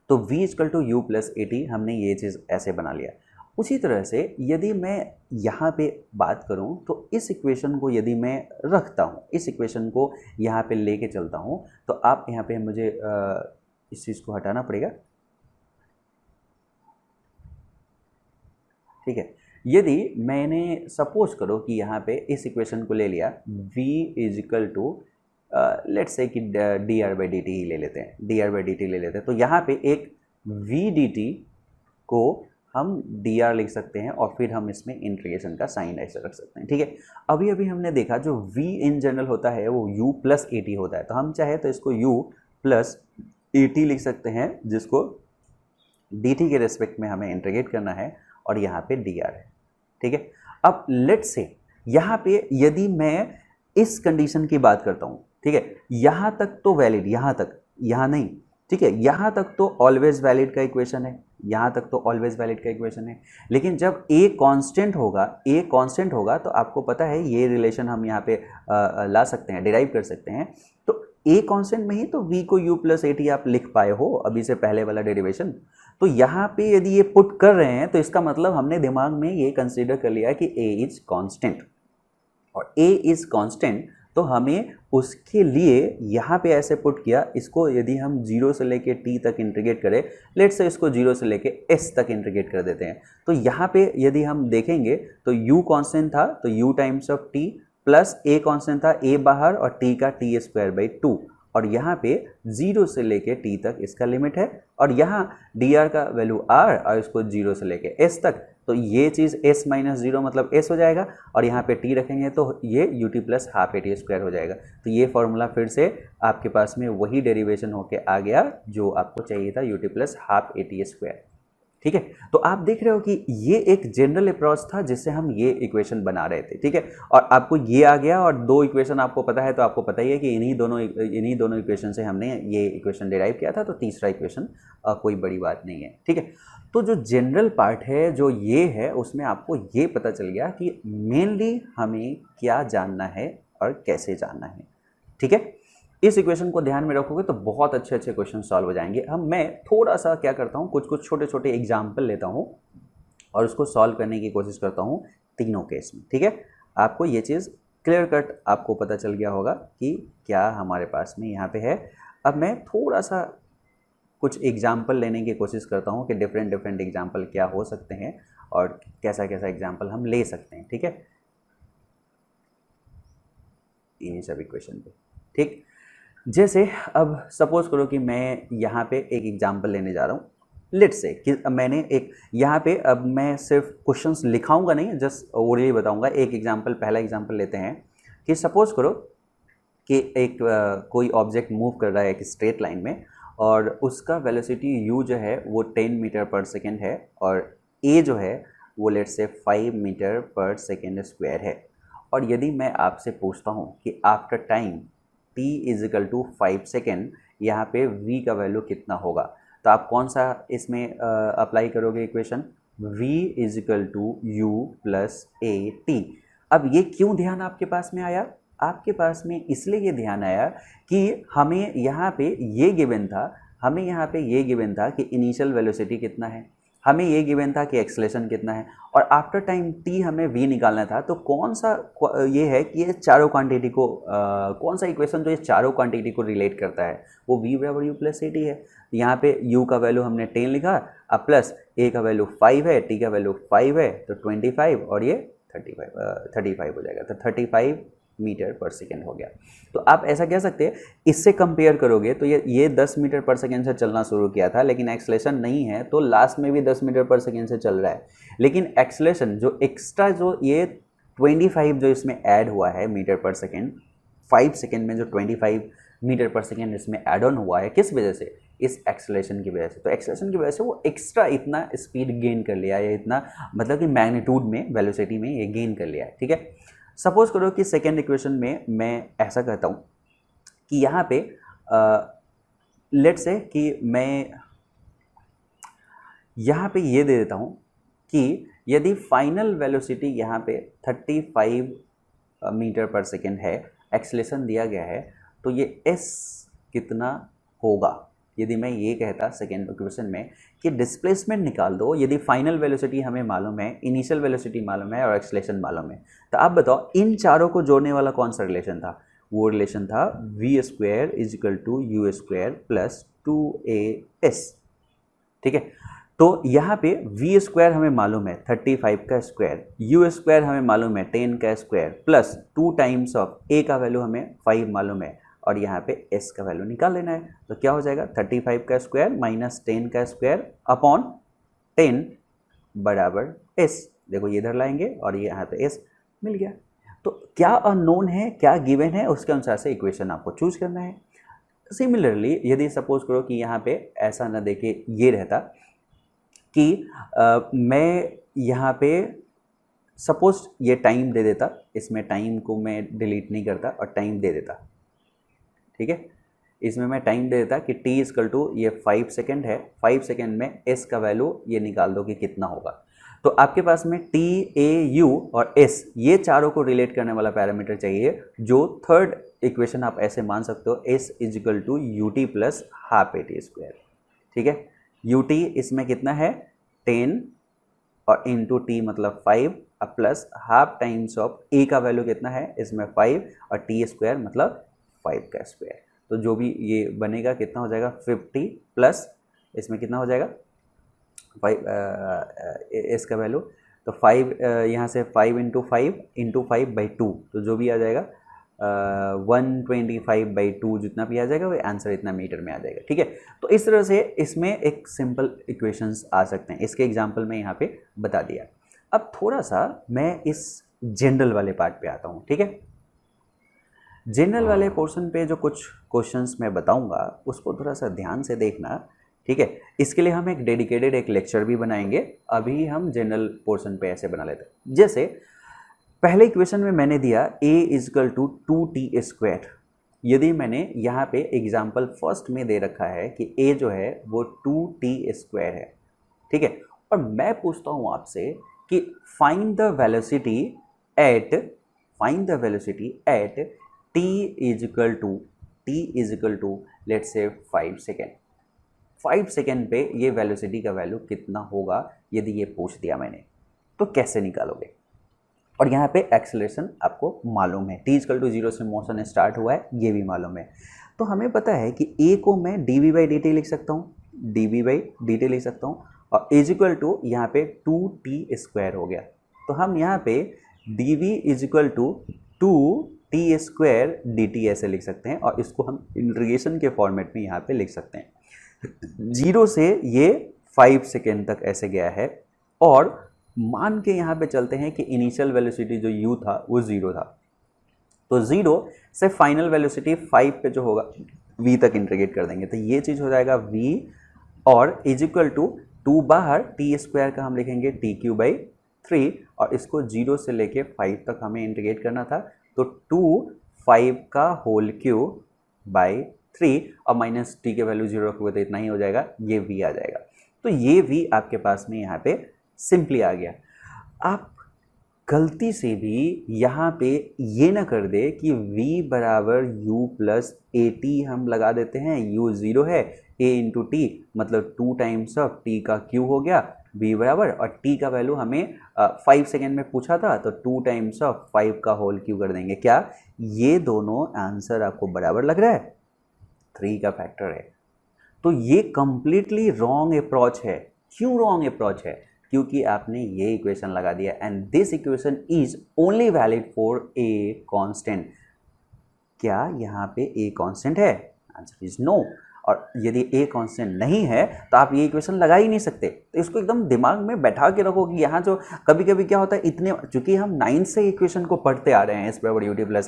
तो v equal to u plus a t, हमने ये चीज़ ऐसे बना लिया। उसी तरह से यदि मैं यहाँ पे बात करूँ तो इस इक्वेशन को यदि मैं रखता हूँ, इस इक्वेशन को यहाँ पे लेके चलता हूँ, तो आप यहाँ पे मुझे इस चीज़ को हटाना पड़ेगा, ठीक है। यदि मैंने सपोज करो कि यहाँ पे इस इक्वेशन को ले लिया, v is equal to let's say कि d r by d t ही ले लेते हैं, d r by d t ले लेते हैं। तो यहाँ पे एक v डी टी को हम dr लिख सकते हैं, और फिर हम इसमें इंटीग्रेशन का साइन ऐसे रख सकते हैं, ठीक है। अभी हमने देखा जो v इन जनरल होता है वो u प्लस ए टी होता है, तो हम चाहे तो इसको u प्लस ए टी लिख सकते हैं, जिसको dt के रेस्पेक्ट में हमें इंटीग्रेट करना है, और यहाँ पे dr है, ठीक है। अब लेट्स से यहाँ पे यदि मैं इस कंडीशन की बात करता हूँ, ठीक है, यहाँ तक तो वैलिड, यहाँ तक, यहाँ नहीं, ठीक है, यहाँ तक तो ऑलवेज वैलिड का इक्वेशन है, यहाँ तक तो ऑलवेज वैलिड का इक्वेशन है। लेकिन जब a कांस्टेंट होगा, तो आपको पता है ये रिलेशन हम यहाँ पे ला सकते हैं, डिराइव कर सकते हैं। तो a कांस्टेंट में ही तो v को u प्लस ए टी आप लिख पाए हो अभी से पहले वाला डेरिवेशन। तो यहाँ पे यदि ये पुट कर रहे हैं तो इसका मतलब हमने दिमाग में ये कंसिडर कर लिया कि a इज कांस्टेंट, और a इज कांस्टेंट तो हमें उसके लिए यहाँ पे ऐसे पुट किया। इसको यदि हम 0 से लेके t तक इंटीग्रेट करें, लेट्स से इसको 0 से लेके s तक इंटीग्रेट कर देते हैं, तो यहाँ पे यदि हम देखेंगे तो u कांस्टेंट था, तो u times of t plus a constant था, a बाहर, और t का t स्क्वायर बाई 2, और यहाँ पे 0 से लेके t तक इसका लिमिट है, और यहाँ dr का वैल्यू r, और इसको 0 से लेके s तक, तो ये चीज़ s माइनस जीरो मतलब s हो जाएगा, और यहाँ पे t रखेंगे तो ये ut plus half a t square हो जाएगा। तो ये फॉर्मूला फिर से आपके पास में वही डेरिवेशन होके आ गया जो आपको चाहिए था, ut plus half a t square. ठीक है, तो आप देख रहे हो कि ये एक जनरल अप्रोच था जिससे हम ये इक्वेशन बना रहे थे। ठीक है, और आपको ये आ गया, और दो इक्वेशन आपको पता है, तो आपको पता ही है कि इन्हीं दोनों इक्वेशन से हमने ये इक्वेशन डिराइव किया था, तो तीसरा इक्वेशन कोई बड़ी बात नहीं है। ठीक है, तो जो जनरल पार्ट है जो ये है, उसमें आपको ये पता चल गया कि मेनली हमें क्या जानना है और कैसे जानना है। ठीक है, इस इक्वेशन को ध्यान में रखोगे तो बहुत अच्छे अच्छे क्वेश्चन सॉल्व हो जाएंगे। अब मैं थोड़ा सा क्या करता हूँ, कुछ छोटे छोटे एग्जाम्पल लेता हूँ और उसको सॉल्व करने की कोशिश करता हूँ तीनों केस में। ठीक है, आपको ये चीज़ क्लियर कट आपको पता चल गया होगा कि क्या हमारे पास में यहाँ पे है। अब मैं थोड़ा सा कुछ एग्जाम्पल लेने की कोशिश करता हूँ कि डिफरेंट एग्जाम्पल क्या हो सकते हैं और कैसा कैसा एग्जाम्पल हम ले सकते हैं। ठीक है, इन्हीं सब इक्वेशन पे। ठीक, जैसे अब सपोज करो कि मैं यहाँ पे एक एग्जाम्पल लेने जा रहा हूँ। लेट्स से कि मैंने एक यहाँ पे, अब मैं सिर्फ क्वेश्चंस लिखाऊंगा नहीं, जस्ट ओरली बताऊंगा। एक एग्जाम्पल, पहला एग्जाम्पल लेते हैं कि सपोज करो कि एक कोई ऑब्जेक्ट मूव कर रहा है एक स्ट्रेट लाइन में, और उसका वेलोसिटी u जो है वो 10 मीटर पर सेकेंड है, और a जो है वो लेट्स से 5 मीटर पर सेकेंड स्क्वायर है। और यदि मैं आपसे पूछता हूँ कि after time t is equal to 5 second, यहाँ पे v का वैल्यू कितना होगा, तो आप कौन सा इसमें अप्लाई करोगे equation? v is equal to u plus a t. अब ये क्यों ध्यान आपके पास में आया? आपके पास में इसलिए ये ध्यान आया कि हमें यहाँ पे ये गिवन था कि इनिशियल वेलोसिटी कितना है, हमें ये गिवन था कि एक्सेलेरेशन कितना है, और आफ्टर टाइम t हमें v निकालना था। तो कौन सा ये है कि ये चारों क्वांटिटी को कौन सा इक्वेशन जो ये चारों क्वांटिटी को रिलेट करता है, वो v बराबर u प्लस ए टी है। यहाँ पे u का वैल्यू हमने 10 लिखा, अब प्लस a का वैल्यू 5 है, t का वैल्यू 5 है, तो 25 और ये 35 हो जाएगा। तो 35 मीटर पर सेकेंड हो गया। तो आप ऐसा कह सकते हैं, इससे कंपेयर करोगे तो ये 10 मीटर पर सेकेंड से चलना शुरू किया था, लेकिन एक्सेलेरेशन नहीं है, तो लास्ट में भी 10 मीटर पर सेकेंड से चल रहा है। लेकिन एक्सेलेरेशन जो एक्स्ट्रा जो ये 25 जो इसमें ऐड हुआ है मीटर पर सेकेंड, 5 सेकेंड में जो 25 मीटर पर सेकेंड इसमें ऐड ऑन हुआ है, किस वजह से? इस एक्सेलेरेशन की वजह से। तो एक्सेलेरेशन की वजह से वो एक्स्ट्रा इतना स्पीड गेन कर लिया है, इतना मतलब कि मैग्नीट्यूड में, वेलोसिटी में ये गेन कर लिया है। ठीक है, सपोज करो कि सेकेंड इक्वेशन में मैं ऐसा कहता हूँ कि यहाँ पे लेट्स से कि मैं यहाँ पे ये दे देता हूँ कि यदि फाइनल वेलोसिटी यहाँ पे 35 मीटर पर सेकेंड है, एक्सेलेरेशन दिया गया है, तो ये s कितना होगा। यदि मैं ये कहता सेकेंड इक्वेशन में कि डिस्प्लेसमेंट निकाल दो, यदि फाइनल वेलोसिटी हमें मालूम है, इनिशियल वेलोसिटी मालूम है और एक्सेलेरेशन मालूम है, तो आप बताओ इन चारों को जोड़ने वाला कौन सा रिलेशन था? वो रिलेशन था v square is equal to u square plus 2as। ठीक है, तो यहाँ पे v स्क्वायर हमें मालूम है 35 का स्क्वायर, u स्क्वायर हमें मालूम है 10 का square, plus 2 times of a का वैल्यू हमें 5 मालूम है, और यहाँ पे s का वैल्यू निकाल लेना है। तो क्या हो जाएगा? 35 का स्क्वायर माइनस 10 का स्क्वायर अपॉन 10 बराबर s। देखो ये इधर लाएंगे और ये यहाँ पे s मिल गया। तो क्या अननोन है, क्या गिवन है, उसके अनुसार से इक्वेशन आपको चूज करना है। सिमिलरली यदि सपोज करो कि यहाँ पे ऐसा ना देके ये रहता कि मैं यहाँ पे सपोज ये टाइम दे देता, इसमें टाइम को मैं डिलीट नहीं करता और टाइम दे देता। ठीक है, इसमें मैं टाइम दे देता कि t इजकल टू ये 5 सेकेंड है, 5 सेकेंड में s का वैल्यू ये निकाल दो कि कितना होगा। तो आपके पास में t, a, u और s ये चारों को रिलेट करने वाला पैरामीटर चाहिए, जो थर्ड इक्वेशन आप ऐसे मान सकते हो s is equal to u t plus half a t square. ठीक है, ut इसमें कितना है 10 और इंटू टी मतलब 5, अब plus half times of a का वैल्यू कितना है इसमें 5 और t स्क्वायर मतलब 5 का स्क्वायर। तो जो भी ये बनेगा कितना हो जाएगा 50 प्लस इसमें कितना हो जाएगा 5 s का वैल्यू, तो 5 यहाँ से 5 इंटू 5 बाई 2, तो जो भी आ जाएगा 125/2 जितना भी आ जाएगा वो आंसर इतना मीटर में आ जाएगा, ठीक है। तो इस तरह से इसमें एक सिंपल इक्वेशंस आ सकते हैं, इसके एग्जांपल में यहाँ पे बता दिया। अब थोड़ा सा मैं इस जनरल वाले पार्ट पे आता हूँ, ठीक है। जनरल वाले पोर्शन पे जो कुछ क्वेश्चंस मैं बताऊंगा उसको थोड़ा सा ध्यान से देखना, ठीक है। इसके लिए हम एक डेडिकेटेड एक लेक्चर भी बनाएंगे, अभी हम जनरल पोर्शन पे ऐसे बना लेते हैं। जैसे पहले इक्वेशन में मैंने दिया a = 2t²। यदि मैंने यहाँ पे एग्जाम्पल फर्स्ट में दे रखा है कि a जो है वो 2t² है, ठीक है। और मैं पूछता हूँ आपसे कि find the velocity at t = let's say 5 second. 5 second पे ये वेलोसिटी का वैल्यू कितना होगा यदि ये पूछ दिया मैंने, तो कैसे निकालोगे। और यहाँ पे एक्सेलरेशन आपको मालूम है, t = 0 से मोशन स्टार्ट हुआ है, ये भी मालूम है। तो हमें पता है कि a को मैं dv/dt लिख सकता हूँ, dv/dt लिख सकता हूँ, और a = यहाँ पे 2t² हो गया। तो हम यहाँ पे dv = 2t² dt ऐसे लिख सकते हैं, और इसको हम इंटीग्रेशन के फॉर्मेट में यहाँ पे लिख सकते हैं। 0 से ये 5 सेकेंड तक ऐसे गया है, और मान के यहाँ पे चलते हैं कि इनिशियल वेलोसिटी जो u था वो 0 था। तो 0 से फाइनल वेलोसिटी 5 पे जो होगा v तक इंटीग्रेट कर देंगे, तो ये चीज़ हो जाएगा v, और = 2 बाहर t² का हम लिखेंगे tq/3, और इसको 0 से लेके 5 तक हमें इंटीग्रेट करना था, तो 2 5 का होल क्यूब बाई 3, और माइनस t के वैल्यू 0 रखोगे तो इतना ही हो जाएगा, ये v आ जाएगा। तो ये v आपके पास में यहाँ पे सिंपली आ गया। आप गलती से भी यहाँ पे ये ना कर दे कि v = u + at हम लगा देते हैं, u 0 है, a × t मतलब 2 टाइम्स ऑफ t का q हो गया v बराबर, और t का वैल्यू हमें 5 सेकेंड में पूछा था, तो 2 टाइम्स ऑफ 5 का होल क्यू कर देंगे। क्या ये दोनों आंसर आपको बराबर लग रहा है? 3 का फैक्टर है। तो ये कंप्लीटली रॉन्ग अप्रोच है। क्यों रॉन्ग अप्रोच है? क्योंकि आपने ये इक्वेशन लगा दिया, and this equation is only valid for a constant. क्या यहाँ पे a कांस्टेंट है? Answer is no. और यदि a कांस्टेंट नहीं है तो आप ये इक्वेशन लगा ही नहीं सकते। तो इसको एकदम दिमाग में बैठा के रखो कि यहाँ जो कभी कभी क्या होता है, इतने चूंकि हम 9 से इक्वेशन को पढ़ते आ रहे हैं, s = ut +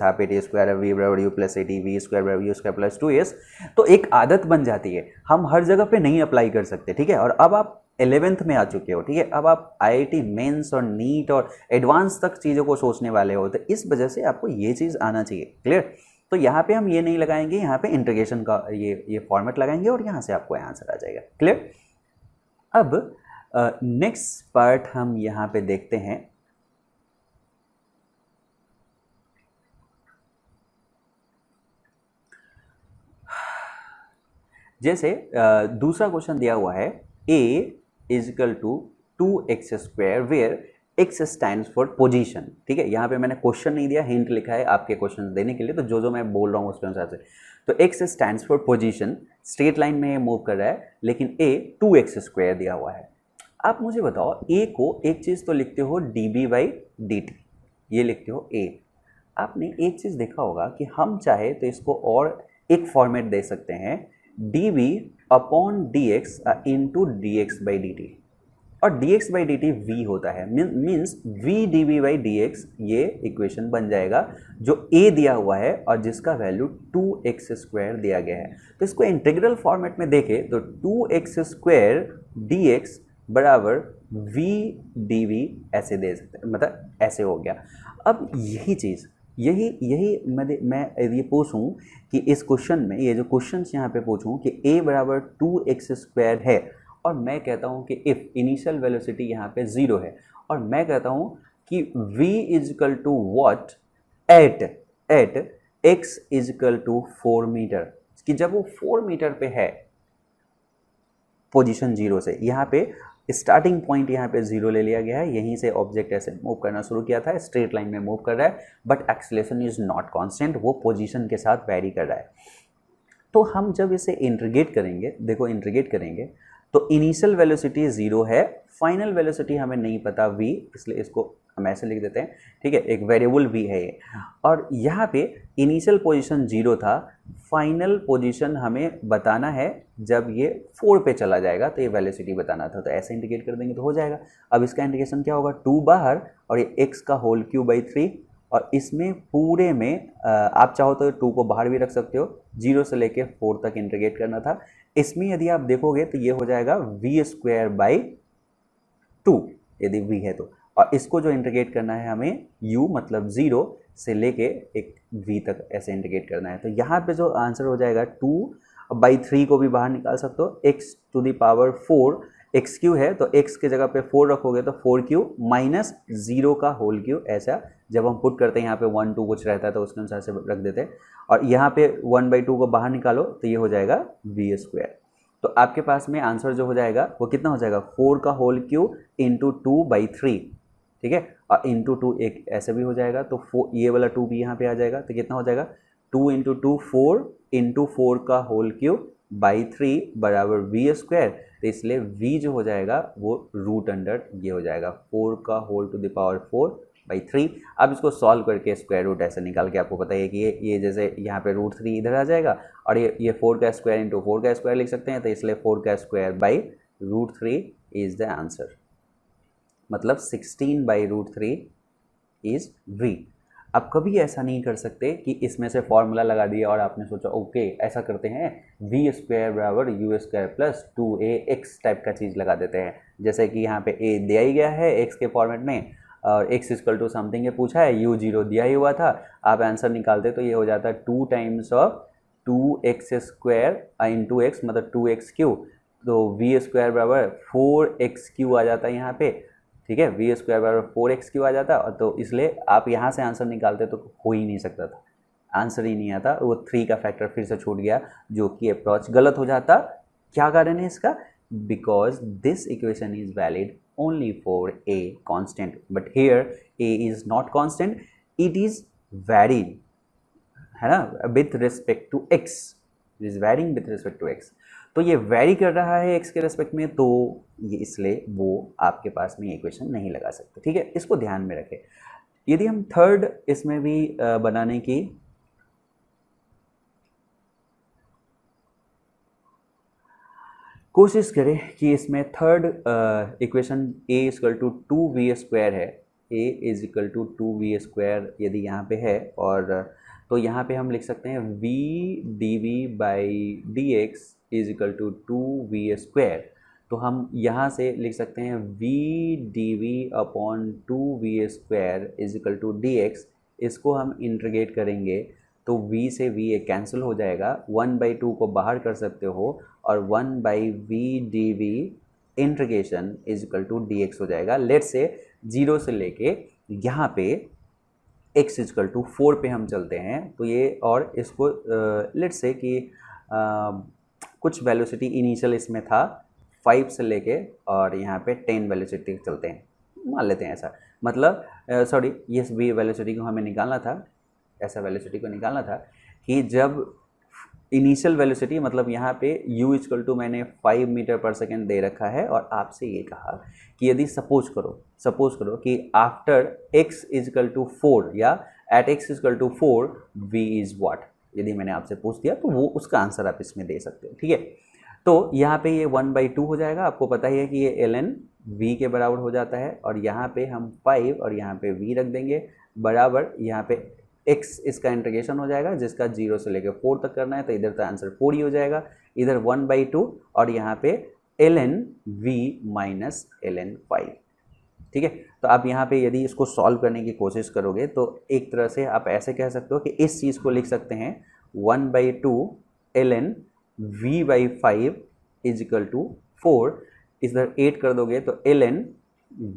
½ at² v = u + at v² = u² + 2s, तो एक आदत बन जाती है, हम हर जगह पे नहीं अप्लाई कर सकते, ठीक है। और अब आप 11th में आ चुके हो, ठीक है। अब आप IIT मेंस और नीट और एडवांस तक चीज़ों को सोचने वाले हो, तो इस वजह से आपको ये चीज़ आना चाहिए। क्लियर? तो यहाँ पे हम ये नहीं लगाएंगे, यहाँ पे इंटीग्रेशन का ये फॉर्मेट लगाएंगे, और यहाँ से आपको आंसर आ जाएगा। क्लियर? अब नेक्स्ट पार्ट हम यहाँ पे देखते हैं। जैसे दूसरा क्वेश्चन दिया हुआ है, a = 2x² where x stands for position, ठीक है। यहाँ पे मैंने क्वेश्चन नहीं दिया, हिंट लिखा है आपके क्वेश्चन देने के लिए, तो जो मैं बोल रहा हूँ उसके अनुसार से। तो x stands for position, straight line में मूव कर रहा है, लेकिन a 2x² दिया हुआ है। आप मुझे बताओ, a को एक चीज़ तो लिखते हो dv/dt, ये लिखते हो a। आपने एक चीज़ देखा होगा कि हम चाहे तो इसको और एक फॉर्मेट दे सकते हैं, dv/dx × dx/dt, और dx/dt v होता है, मीन्स v dv/dx, ये इक्वेशन बन जाएगा जो a दिया हुआ है और जिसका वैल्यू 2x² दिया गया है। तो इसको इंटीग्रल फॉर्मेट में देखें तो 2x² dx = v dv ऐसे दे सकते हैं, मतलब ऐसे हो गया। अब यही चीज़ मैं ये पूछूं कि इस क्वेश्चन में, ये जो क्वेश्चन यहाँ पे पूछूं कि a = 2x² है, और मैं कहता हूँ कि इफ़ इनिशियल वेलोसिटी यहाँ पे 0 है, और मैं कहता हूँ कि v = what at x = 4 metre, कि जब वो 4 मीटर पे है पोजीशन 0 से, यहाँ पे स्टार्टिंग पॉइंट यहाँ पे 0 ले लिया गया है, यहीं से ऑब्जेक्ट ऐसे मूव करना शुरू किया था, स्ट्रेट लाइन में मूव कर रहा है, but acceleration is not constant, वो पोजीशन के साथ वैरी कर रहा है। तो हम जब इसे इंटीग्रेट करेंगे, देखो इंटीग्रेट करेंगे तो इनिशियल वेलोसिटी 0 है, फाइनल वेलोसिटी हमें नहीं पता v, इसलिए इसको हम ऐसे लिख देते हैं, ठीक है, एक वेरिएबल v है ये। और यहाँ पे इनिशियल पोजीशन 0 था, फाइनल पोजीशन हमें बताना है जब ये 4 पे चला जाएगा, तो ये वेलोसिटी बताना था, तो ऐसे इंडिकेट कर देंगे तो हो जाएगा। अब इसका इंडिकेशन क्या होगा, 2 बाहर और ये x का होल क्यूब बाई 3, और इसमें पूरे में आप चाहो तो 2 को बाहर भी रख सकते हो, 0 से लेके 4 तक इंटीग्रेट करना था। इसमें यदि आप देखोगे तो ये हो जाएगा v स्क्वायर बाई 2 यदि v है तो, और इसको जो इंटीग्रेट करना है हमें u मतलब 0 से लेके एक v तक ऐसे इंटीग्रेट करना है। तो यहाँ पे जो आंसर हो जाएगा 2/3 को भी बाहर निकाल सकते हो, x to the power 4, x cube है तो x के जगह पे 4 रखोगे तो 4 क्यू माइनस 0 का होल क्यू, ऐसा जब हम पुट करते हैं यहाँ पे 1 2 कुछ रहता है तो उसके अनुसार से रख देते हैं, और यहाँ पे 1/2 को बाहर निकालो तो ये हो जाएगा v स्क्वायर। तो आपके पास में आंसर जो हो जाएगा वो कितना हो जाएगा, 4 का होल क्यू इंटू 2/3, ठीक है, और इंटू 2 एक ऐसे भी हो जाएगा, तो ये वाला 2 भी यहाँ पे आ जाएगा, तो कितना हो जाएगा 2 इंटू 2 4 इंटू 4 का होल क्यूब बाई 3 बराबर v स्क्वायर। तो इसलिए v जो हो जाएगा वो रूट अंडर ये हो जाएगा 4 का होल टू द पावर 4/3। अब इसको सॉल्व करके स्क्वायर रूट ऐसे निकाल के आपको पता है कि ये जैसे यहाँ पे √3 इधर आ जाएगा, और ये 4 का स्क्वायर इंटू 4 का स्क्वायर लिख सकते हैं, तो इसलिए 4 का square by √3 is the answer, मतलब 16/√3 इज v। अब कभी ऐसा नहीं कर सकते कि इसमें से फॉर्मूला लगा दिया और आपने सोचा ओके ऐसा करते हैं, v स्क्वायर बराबर u square plus 2ax type का चीज़ लगा देते हैं, जैसे कि यहाँ पे a दिया ही गया है x के फॉर्मेट में, और x इक्वल टू समथिंग पूछा है, u 0 दिया ही हुआ था, आप आंसर निकालते तो ये हो जाता है 2 times of 2x square into x मतलब 2x क्यूब, तो v स्क्वायर बराबर 4x क्यूब आ जाता है यहाँ पे, ठीक है, v स्क्वायर बराबर 4x क्यू आ जाता, और तो इसलिए आप यहाँ से आंसर निकालते तो हो ही नहीं सकता था, आंसर ही नहीं आता, वो 3 का फैक्टर फिर से छूट गया, जो कि अप्रोच गलत हो जाता। क्या कारण है इसका, because this equation is valid only for a constant, but here a is not constant, it is varied, है ना, with respect to x, it is varying with respect to x, तो ये वैरी कर रहा है x के respect में, तो ये इसलिए वो आपके पास में इक्वेशन नहीं लगा सकते, ठीक है, इसको ध्यान में रखें। यदि हम थर्ड इसमें भी बनाने की कोशिश करें कि इसमें third equation a equal to 2v square है, a is equal to 2v square यदि यहाँ पे है, और तो यहाँ पे हम लिख सकते हैं v dv/dx is equal to 2v square, तो हम यहाँ से लिख सकते हैं v dv/2v square is equal to dx, इसको हम इंटीग्रेट करेंगे तो v से v कैंसिल हो जाएगा, 1/2 को बाहर कर सकते हो, और 1/v dv integration is equal to dx हो जाएगा। लेट्स से 0 से लेके यहाँ पे x इक्वल टू 4 पे हम चलते हैं, तो ये और इसको लेट्स से कि कुछ वेलोसिटी इनिशियल इसमें था 5 से लेके और यहाँ पे 10 वेलोसिटी चलते हैं, मान लेते हैं ऐसा, मतलब सॉरी ये भी वेलोसिटी को हमें निकालना था, ऐसा वेलोसिटी को निकालना था कि जब इनिशियल वेलोसिटी मतलब यहाँ पे u इक्वल टू मैंने 5 मीटर पर सेकेंड दे रखा है, और आपसे ये कहा कि यदि सपोज करो कि आफ्टर x इक्वल टू 4 या at x equal to 4 v is what, यदि मैंने आपसे पूछ दिया तो वो उसका आंसर आप इसमें दे सकते हो, ठीक है। तो यहाँ पे ये 1/2 हो जाएगा, आपको पता ही है कि ये ln v के बराबर हो जाता है, और यहाँ पे हम 5 और यहाँ पे v रख देंगे बराबर, यहाँ पे x इसका इंटीग्रेशन हो जाएगा जिसका 0 से लेकर 4 तक करना है, तो इधर तो आंसर 4 ही हो जाएगा, इधर 1/2 और यहाँ पे ln v माइनस ln 5, ठीक है। तो आप यहाँ पे यदि इसको सॉल्व करने की कोशिश करोगे तो एक तरह से आप ऐसे कह सकते हो कि इस चीज़ को लिख सकते हैं 1/2 ln v/5 is equal to 4, इधर 8 कर दोगे तो ln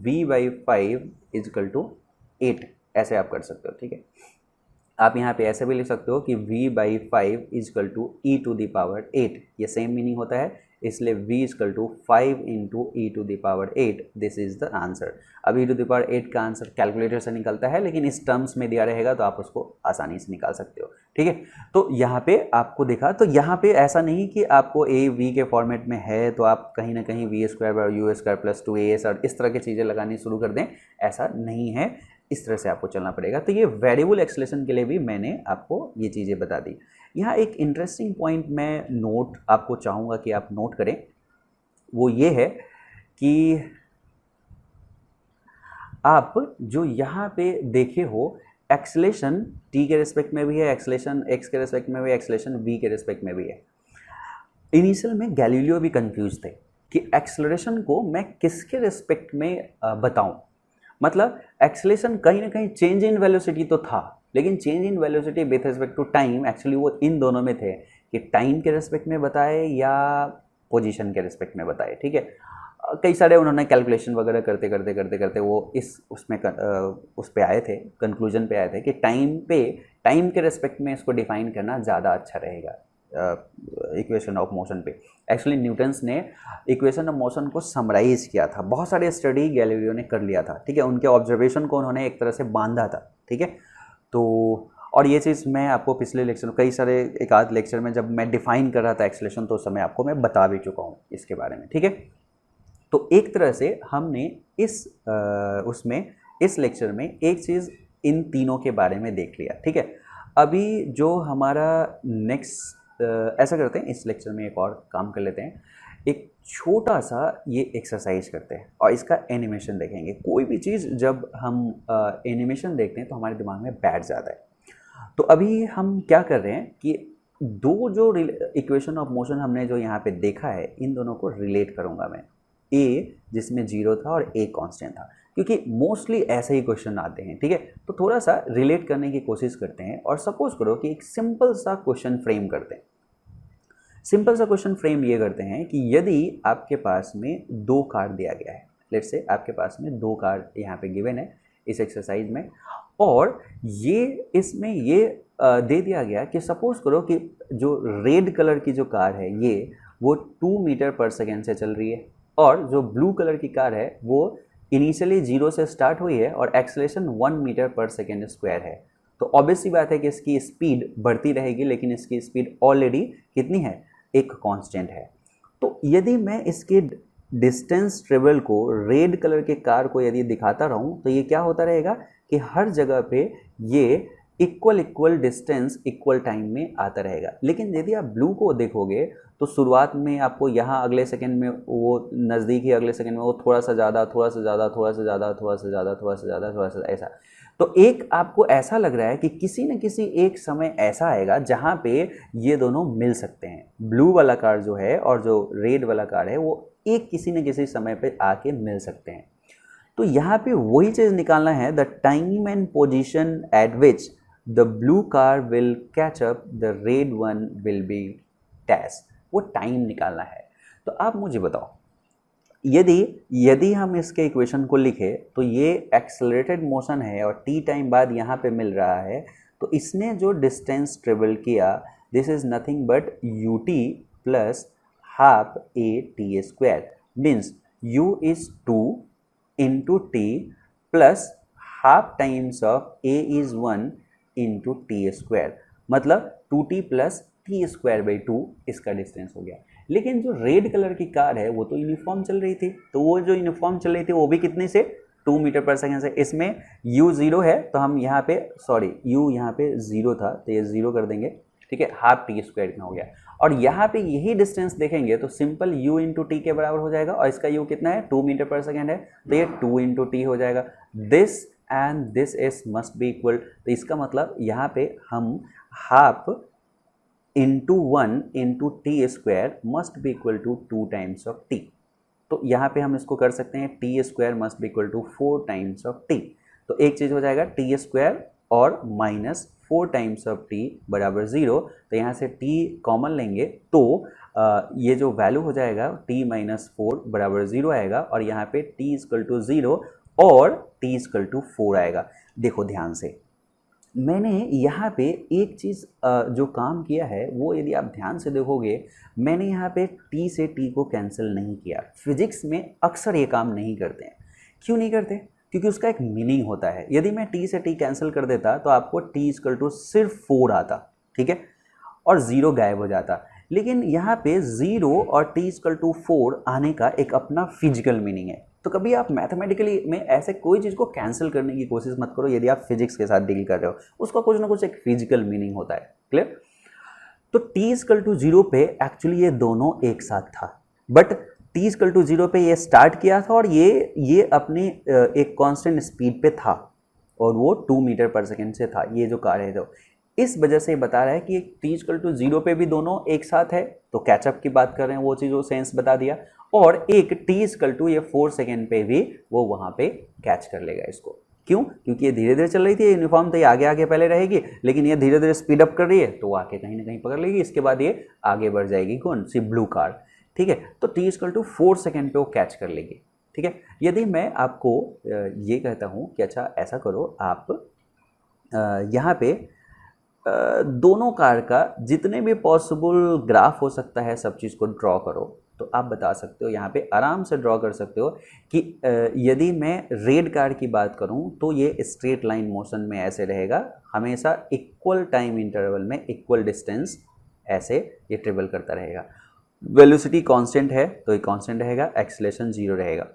v/5 is equal to 8, ऐसे आप कर सकते हो, ठीक है। आप यहाँ पे ऐसे भी लिख सकते हो कि v/5 is equal to e to the power 8, ये सेम मीनिंग होता है, इसलिए v equal to 5 into e to the power 8, this is the answer. अब e टू द पावर 8 का आंसर कैलकुलेटर से निकलता है, लेकिन इस टर्म्स में दिया रहेगा तो आप उसको आसानी से निकाल सकते हो, ठीक है। तो यहाँ पे आपको देखा, तो यहाँ पे ऐसा नहीं कि आपको ए वी के फॉर्मेट में है तो आप कहीं ना कहीं वी स्क्वायर और यू स्क्वायर प्लस 2as और इस तरह की चीज़ें लगानी शुरू कर दें, ऐसा नहीं है। इस तरह से आपको चलना पड़ेगा। तो ये वेरिएबल एक्सेलेरेशन के लिए भी मैंने आपको ये चीज़ें बता दी। यहाँ एक इंटरेस्टिंग पॉइंट मैं नोट आपको चाहूँगा कि आप नोट करें, वो ये है कि आप जो यहाँ पे देखे हो एक्सेलेरेशन t के रिस्पेक्ट में भी है, एक्सेलेरेशन x के रिस्पेक्ट में भी है, एक्सेलेरेशन v के रिस्पेक्ट में भी है। इनिशियल में गैलीलियो भी कंफ्यूज थे कि एक्सेलरेशन को मैं किसके रिस्पेक्ट में बताऊं। मतलब एक्सेलरेशन कहीं ना कहीं चेंज इन वेलोसिटी तो था, लेकिन change in velocity with respect to time actually वो इन दोनों में थे कि टाइम के रिस्पेक्ट में बताए या पोजीशन के रिस्पेक्ट में बताए। ठीक है, कई सारे उन्होंने कैलकुलेशन वगैरह करते करते करते करते वो उस पे आए थे, कंक्लूजन पे आए थे कि टाइम के रिस्पेक्ट में इसको डिफाइन करना ज़्यादा अच्छा रहेगा इक्वेशन ऑफ मोशन पे। एक्चुअली न्यूटन्स ने इक्वेशन ऑफ मोशन को समराइज किया था, बहुत सारे स्टडी गैलीलियो ने कर लिया था। ठीक है, उनके ऑब्जर्वेशन को उन्होंने एक तरह से बांधा था। ठीक है, तो और ये चीज़ मैं आपको पिछले लेक्चर कई सारे एक आध लेक्चर में जब मैं डिफाइन कर रहा था एक्सेलरेशन, तो उस समय आपको मैं बता भी चुका हूँ इसके बारे में। ठीक है, तो एक तरह से हमने इस लेक्चर में एक चीज़ इन तीनों के बारे में देख लिया। ठीक है, अभी जो हमारा नेक्स्ट ऐसा करते हैं, इस लेक्चर में एक और काम कर लेते हैं, एक छोटा सा ये एक्सरसाइज करते हैं और इसका एनिमेशन देखेंगे। कोई भी चीज़ जब हम एनिमेशन देखते हैं तो हमारे दिमाग में बैठ जाता है। तो अभी हम क्या कर रहे हैं कि दो जो इक्वेशन ऑफ मोशन हमने जो यहाँ पे देखा है, इन दोनों को रिलेट करूँगा मैं। ए जिसमें 0 था और ए कांस्टेंट था, क्योंकि मोस्टली ऐसे ही क्वेश्चन आते हैं। ठीक है, तो थोड़ा सा रिलेट करने की कोशिश करते हैं और सपोज करो कि एक सिंपल सा क्वेश्चन फ्रेम करते हैं। सिंपल सा क्वेश्चन फ्रेम ये करते हैं कि यदि आपके पास में 2 कार दिया गया है, लेट्स से आपके पास में 2 कार यहाँ पे गिवन है इस एक्सरसाइज में, और ये इसमें ये दे दिया गया कि सपोज करो कि जो रेड कलर की जो कार है ये वो 2 मीटर पर सेकेंड से चल रही है, और जो ब्लू कलर की कार है वो इनिशियली 0 से स्टार्ट हुई है और एक्सेलरेशन 1 मीटर पर सेकेंड स्क्वायर है। तो ऑब्वियस सी बात है कि इसकी स्पीड बढ़ती रहेगी, लेकिन इसकी स्पीड ऑलरेडी कितनी है, एक कांस्टेंट है। तो यदि मैं इसके डिस्टेंस ट्रेवल को रेड कलर के कार को यदि दिखाता रहूं तो ये क्या होता रहेगा कि हर जगह पे ये इक्वल डिस्टेंस इक्वल टाइम में आता रहेगा। लेकिन यदि आप ब्लू को देखोगे तो शुरुआत में आपको यहाँ अगले सेकंड में वो नज़दीक ही, अगले सेकंड में वो थोड़ा सा ज़्यादा, थोड़ा सा ज़्यादा, थोड़ा सा ज़्यादा, थोड़ा सा ज़्यादा, थोड़ा सा ज़्यादा, थोड़ा सा ऐसा। तो एक आपको ऐसा लग रहा है कि किसी न किसी एक समय ऐसा आएगा जहाँ पे ये दोनों मिल सकते हैं। ब्लू वाला कार जो है और जो रेड वाला कार है वो एक किसी न किसी समय पे आके मिल सकते हैं। तो यहाँ पे वही चीज़ निकालना है, the time and position eight which the blue car will catch up the red one will be dash, वो टाइम निकालना है। तो आप मुझे बताओ, यदि हम इसके इक्वेशन को लिखें तो ये एक्सेलरेटेड मोशन है और t टाइम बाद यहाँ पे मिल रहा है, तो इसने जो डिस्टेंस ट्रेवल किया this is nothing but ut plus half a t square, means u is 2 into T plus half times of a is 1 into t square, मतलब 2t plus T square by 2 इसका distance हो गया। लेकिन जो red colour की car है वो तो यूनिफॉर्म चल रही थी, तो वो जो यूनिफॉर्म चल रही थी वो भी कितने से, 2 मीटर पर सेकेंड से। इसमें u 0 है तो हम यहाँ पे u यहाँ पे 0 था तो ये 0 कर देंगे। ठीक है, हाफ टी स्क्वायर इतना हो गया। और यहाँ पे यही डिस्टेंस देखेंगे तो सिंपल u इंटू टी के बराबर हो जाएगा, और इसका u कितना है, 2 मीटर पर सेकेंड है, तो ये 2 इंटू टी हो जाएगा। This and this is must be equal, तो इसका मतलब यहाँ पे हम half into 1 into t square must be equal to 2 times of t. तो यहाँ पे हम इसको कर सकते हैं t square must be equal to 4 times of t. तो एक चीज़ हो जाएगा टी स्क्वायर और माइनस 4 टाइम्स ऑफ टी बराबर 0। तो यहाँ से टी कॉमन लेंगे तो ये जो वैल्यू हो जाएगा टी माइनस 4 बराबर 0 आएगा, और यहाँ पे टी इक्वल टू 0 और टी इक्वल टू 4 आएगा। देखो ध्यान से, मैंने यहाँ पे एक चीज़ जो काम किया है वो यदि आप ध्यान से देखोगे, मैंने यहाँ पे t से t को कैंसिल नहीं किया। फिजिक्स में अक्सर ये काम नहीं करते हैं। क्यों नहीं करते? क्योंकि उसका एक मीनिंग होता है। यदि मैं t से t कैंसिल कर देता तो आपको t इक्वल टू सिर्फ 4 आता, ठीक है, और ज़ीरो गायब हो जाता। लेकिन यहाँ पे ज़ीरो और t=4 आने का एक अपना फिजिकल मीनिंग है। तो कभी आप मैथमेटिकली में ऐसे कोई चीज़ को कैंसिल करने की कोशिश मत करो यदि आप फिजिक्स के साथ डील कर रहे हो, उसका कुछ ना कुछ एक फिजिकल मीनिंग होता है। क्लियर? तो t=0 पे एक्चुअली ये दोनों एक साथ था, बट t=0 पे ये स्टार्ट किया था और ये अपनी एक कांस्टेंट स्पीड पे था और वो 2 मीटर पर सेकेंड से था, ये जो कार है। तो इस वजह से बता रहा है कि t=0 पे भी दोनों एक साथ है, तो कैचअप की बात कर रहे हैं, वो चीज़ वो सेंस बता दिया। और एक ये 4 सेकेंड पे भी वो वहाँ पे कैच कर लेगा इसको। क्यों? क्योंकि ये धीरे धीरे चल रही थी, यूनिफॉर्म तो ये आगे आगे पहले रहेगी, लेकिन ये धीरे धीरे स्पीड अप कर रही है तो वो आके कहीं ना कहीं पकड़ लेगी, इसके बाद ये आगे बढ़ जाएगी, कौन सी ब्लू कार। ठीक है, तो t=4 सेकेंड पे वो कैच कर लेगी। ठीक है, यदि मैं आपको ये कहता हूँ कि अच्छा ऐसा करो, आप यहाँ पे दोनों कार का जितने भी पॉसिबल ग्राफ हो सकता है सब चीज़ को ड्रॉ करो, तो आप बता सकते हो, यहाँ पे आराम से ड्रॉ कर सकते हो कि यदि मैं रेड कार की बात करूँ तो ये स्ट्रेट लाइन मोशन में ऐसे रहेगा, हमेशा इक्वल टाइम इंटरवल में इक्वल डिस्टेंस ऐसे ये ट्रेवल करता रहेगा। वेलोसिटी कांस्टेंट है तो ये कांस्टेंट रहेगा, एक्सीलरेशन 0 रहेगा।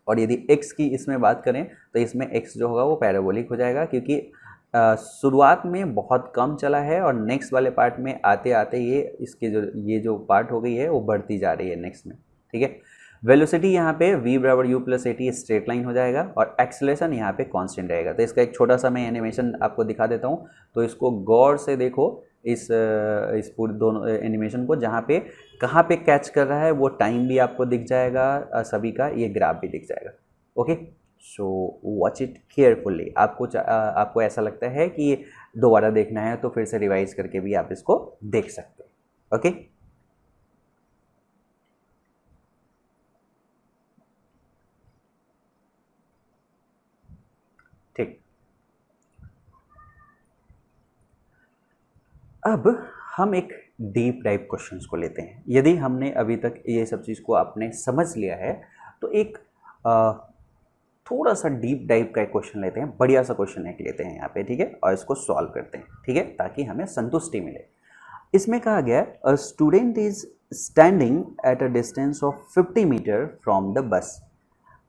और यदि x की इसमें बात करें तो इसमें x जो होगा वो पैराबोलिक हो जाएगा, क्योंकि शुरुआत में बहुत कम चला है और नेक्स्ट वाले पार्ट में आते आते ये जो पार्ट हो गई है वो बढ़ती जा रही है नेक्स्ट में। ठीक है, वेलोसिटी यहाँ पे v=u+at स्ट्रेट लाइन हो जाएगा और एक्सेलरेशन यहाँ पे कांस्टेंट रहेगा। तो इसका एक छोटा सा मैं एनिमेशन आपको दिखा देता हूँ, तो इसको गौर से देखो, इस पूरे दोनों एनिमेशन को, जहाँ पे कहाँ पे कैच कर रहा है वो टाइम भी आपको दिख जाएगा, सभी का ये ग्राफ भी दिख जाएगा। Okay, so watch it carefully. आपको ऐसा लगता है कि ये दोबारा देखना है तो फिर से रिवाइज करके भी आप इसको देख सकते हैं। ओके, ठीक। अब हम एक डीप डाइव क्वेश्चंस को लेते हैं। यदि हमने अभी तक ये सब चीज़ को आपने समझ लिया है तो एक थोड़ा सा डीप डाइव का एक क्वेश्चन लेते हैं, बढ़िया सा क्वेश्चन एक लेते हैं यहाँ पे। ठीक है, और इसको सॉल्व करते हैं। ठीक है, ताकि हमें संतुष्टि मिले। इसमें कहा गया, a student is standing at a distance of 50 metre from the bus.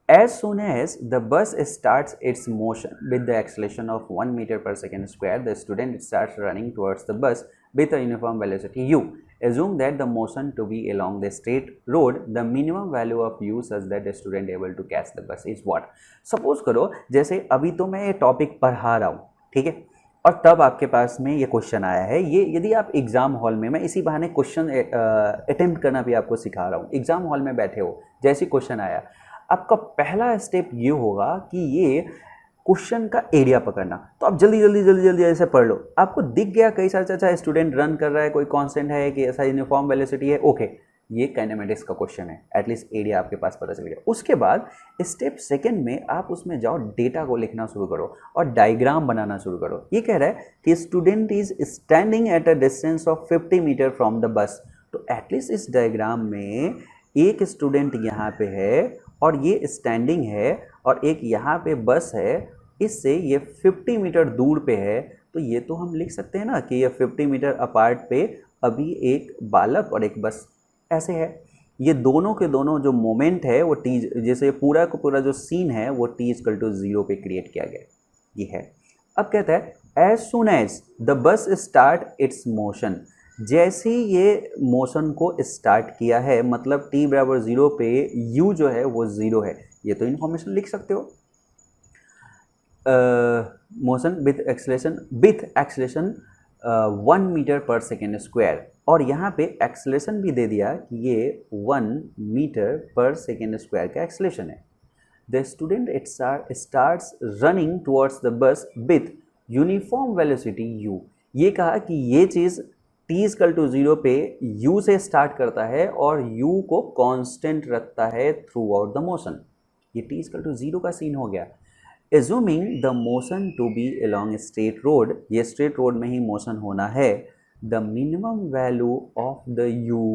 As soon as the bus starts its motion with the acceleration of 1 meter per second square, the student starts running towards the bus with a uniform velocity u. Assume that the motion to be along the straight road, the minimum value of u such that the student able to catch the bus is what? Suppose करो जैसे अभी तो मैं ये topic पढ़ा रहा हूँ, ठीक है, और तब आपके पास में ये क्वेश्चन आया है। ये यदि आप एग्जाम हॉल में, मैं इसी बहाने क्वेश्चन अटेम्प्ट करना भी आपको सिखा रहा हूँ, एग्जाम हॉल में बैठे हो, जैसे क्वेश्चन आया, आपका पहला स्टेप ये होगा कि ये क्वेश्चन का एरिया पकड़ना। तो आप जल्दी जल्दी जल्दी जल्दी ऐसे पढ़ लो। आपको दिख गया कई सारे, अच्छा स्टूडेंट रन कर रहा है, कोई कांस्टेंट है कि ऐसा यूनिफॉर्म वेलोसिटी है, ओके, ये काइनेमेटिक्स का क्वेश्चन है, एटलीस्ट एरिया आपके पास पता चल गया। उसके बाद स्टेप सेकंड में आप उसमें जाओ, डेटा को लिखना शुरू करो और डायग्राम बनाना शुरू करो। ये कह रहा है कि student is standing at a distance of 50 metre from the bus. तो एटलीस्ट इस डायग्राम में एक स्टूडेंट यहाँ पे है और ये स्टैंडिंग है और एक यहाँ पे बस है, इससे ये 50 मीटर दूर पे है। तो ये तो हम लिख सकते हैं ना कि ये 50 मीटर अपार्ट पे अभी एक बालक और एक बस ऐसे है। ये दोनों के दोनों जो मोमेंट है वो टी, जैसे पूरा का पूरा जो सीन है वो t=0 पे क्रिएट किया गया, ये है। अब कहता है as soon as the bus start its motion, जैसे ही ये मोशन को स्टार्ट किया है, मतलब t=0 पे u जो है वो 0 है, ये तो इन्फॉर्मेशन लिख सकते हो। मोशन विथ एक्सेलरेशन 1 मीटर पर सेकेंड स्क्वायर, और यहाँ पे एक्सेलरेशन भी दे दिया कि ये 1 मीटर पर सेकेंड स्क्वायर का एक्सेलरेशन है। The student starts running towards the bus with uniform velocity u। ये कहा कि ये चीज़ t=0 पे u से स्टार्ट करता है और u को कांस्टेंट रखता है थ्रू आउट द मोशन। ये t=0 का सीन हो गया। Assuming the motion to be along straight road, ये स्ट्रेट रोड में ही मोशन होना है, the minimum value of the u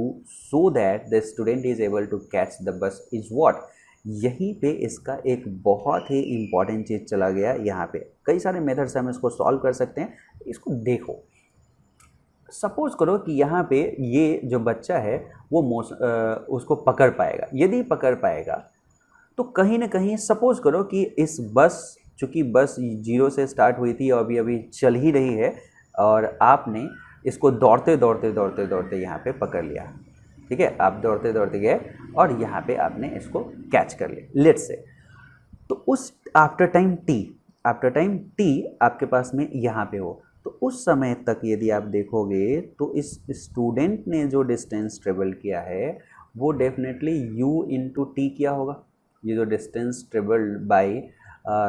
so that the student is able to catch the bus is what? यहीं पे इसका एक बहुत ही इंपॉर्टेंट चीज़ चला गया। यहाँ पे कई सारे मेथड्स हम इसको सॉल्व कर सकते हैं, इसको देखो। सपोज करो कि यहाँ पे ये जो बच्चा है वो उसको पकड़ पाएगा। यदि पकड़ पाएगा तो कहीं ना कहीं सपोज करो कि इस बस, चूँकि बस 0 से स्टार्ट हुई थी और अभी अभी चल ही रही है, और आपने इसको दौड़ते दौड़ते दौड़ते दौड़ते यहाँ पे पकड़ लिया। ठीक है, आप दौड़ते दौड़ते गए और यहाँ पे आपने इसको कैच कर लिया लेट्स से। तो उस आफ्टर टाइम टी आपके पास में यहाँ पे हो, तो उस समय तक यदि आप देखोगे तो इस स्टूडेंट ने जो डिस्टेंस ट्रेवल किया है वो डेफिनेटली u इंटू टी किया होगा। ये जो डिस्टेंस ट्रेवल्ड बाय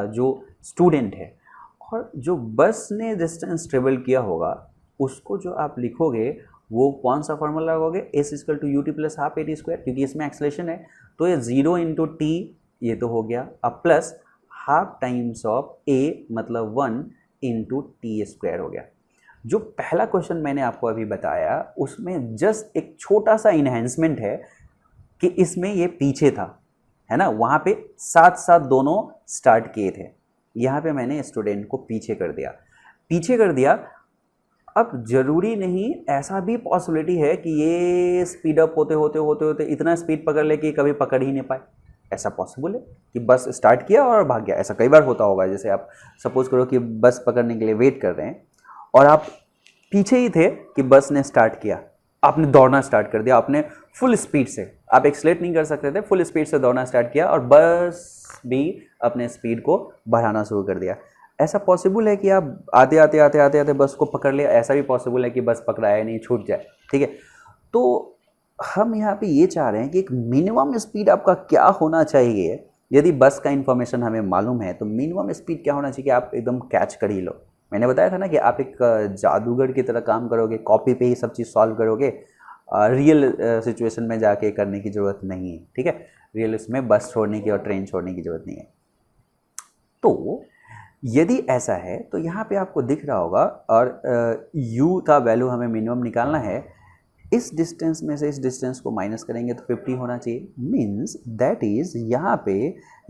जो स्टूडेंट है, और जो बस ने डिस्टेंस ट्रेवल किया होगा उसको जो आप लिखोगे वो कौन सा फॉर्मूला लगोगे, s equal to u t plus half a t square, क्योंकि इसमें एक्सलेशन है। तो ये 0 इंटू टी ये तो हो गया, अब प्लस हाफ टाइम्स ऑफ ए मतलब 1 इंटू टी स्क्वायर हो गया। जो पहला क्वेश्चन मैंने आपको अभी बताया उसमें जस्ट एक छोटा सा इन्हेंसमेंट है कि इसमें ये पीछे था, है ना, वहाँ पे साथ साथ दोनों स्टार्ट किए थे। यहाँ पे मैंने स्टूडेंट को पीछे कर दिया। अब जरूरी नहीं, ऐसा भी पॉसिबिलिटी है कि ये स्पीड अप होते होते इतना स्पीड पकड़ ले कि कभी पकड़ ही नहीं पाए। ऐसा पॉसिबल है कि बस स्टार्ट किया और भाग गया। ऐसा कई बार होता होगा। जैसे आप सपोज करो कि बस पकड़ने के लिए वेट कर रहे हैं और आप पीछे ही थे कि बस ने स्टार्ट किया, आपने दौड़ना स्टार्ट कर दिया, आपने फुल स्पीड से, आप एक्सलेट नहीं कर सकते थे, फुल स्पीड से दौड़ना स्टार्ट किया और बस भी अपने स्पीड को बढ़ाना शुरू कर दिया। ऐसा पॉसिबल है कि आप आते आते बस को पकड़ लिया। ऐसा भी पॉसिबल है कि बस पकड़ाया नहीं, छूट जाए। ठीक है, तो हम यहाँ पे ये चाह रहे हैं कि एक मिनिमम स्पीड आपका क्या होना चाहिए। यदि बस का इन्फॉर्मेशन हमें मालूम है तो मिनिमम स्पीड क्या होना चाहिए कि आप एकदम कैच कर ही लो। मैंने बताया था ना कि आप एक जादूगर की तरह काम करोगे, कॉपी पे ही सब चीज़ सॉल्व करोगे, रियल सिचुएशन में जाके करने की ज़रूरत नहीं है। ठीक है, रियल इसमें बस छोड़ने की और ट्रेन छोड़ने की ज़रूरत नहीं है। तो यदि ऐसा है तो यहाँ पे आपको दिख रहा होगा, और u का वैल्यू हमें मिनिमम निकालना है। इस डिस्टेंस में से इस डिस्टेंस को माइनस करेंगे तो 50 होना चाहिए। मीन्स दैट इज यहाँ पे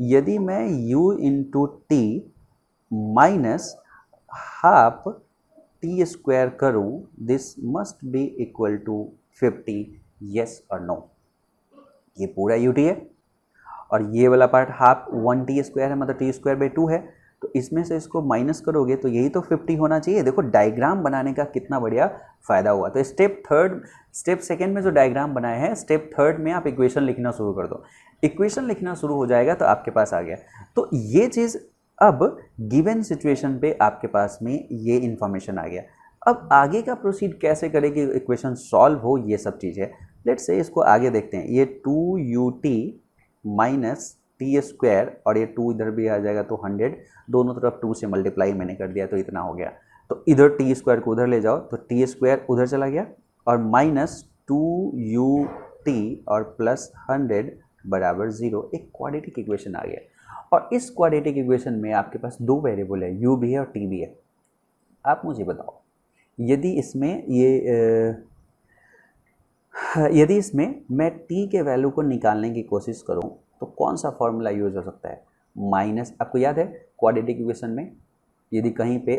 यदि मैं u into t minus half t square करूँ, this must be equal to 50, yes और नो। ये पूरा ut है और ये वाला पार्ट हाफ 1 टी स्क्वायर है, मतलब टी स्क्वायर बाई 2 है। तो इसमें से इसको माइनस करोगे तो यही तो 50 होना चाहिए। देखो डायग्राम बनाने का कितना बढ़िया फायदा हुआ। तो स्टेप सेकंड में जो डायग्राम बनाए हैं, स्टेप थर्ड में आप इक्वेशन लिखना शुरू कर दो। इक्वेशन लिखना शुरू हो जाएगा तो आपके पास आ गया। तो ये चीज़ अब गिवन सिचुएशन पे आपके पास में ये इन्फॉर्मेशन आ गया। अब आगे का प्रोसीड कैसे करें कि इक्वेशन सॉल्व हो, ये सब चीज़ है। लेट्स से इसको आगे देखते हैं। ये 2ut माइनस टी स्क्वायर और ये 2 इधर भी आ जाएगा तो 100, दोनों तरफ 2 से मल्टीप्लाई मैंने कर दिया तो इतना हो गया। तो इधर टी स्क्वायर को उधर ले जाओ तो टी स्क्वायर उधर चला गया और माइनस 2ut और प्लस 100 बराबर 0। एक क्वाड्रेटिक इक्वेशन आ गया। और इस क्वाड्रेटिक इक्वेशन में आपके पास दो वेरिएबल है, u भी है और t भी है। आप मुझे बताओ यदि इसमें मैं t के वैल्यू को निकालने की कोशिश करूं तो कौन सा फॉर्मूला यूज हो सकता है। माइनस, आपको याद है क्वाड्रेटिक इक्वेशन में यदि कहीं पे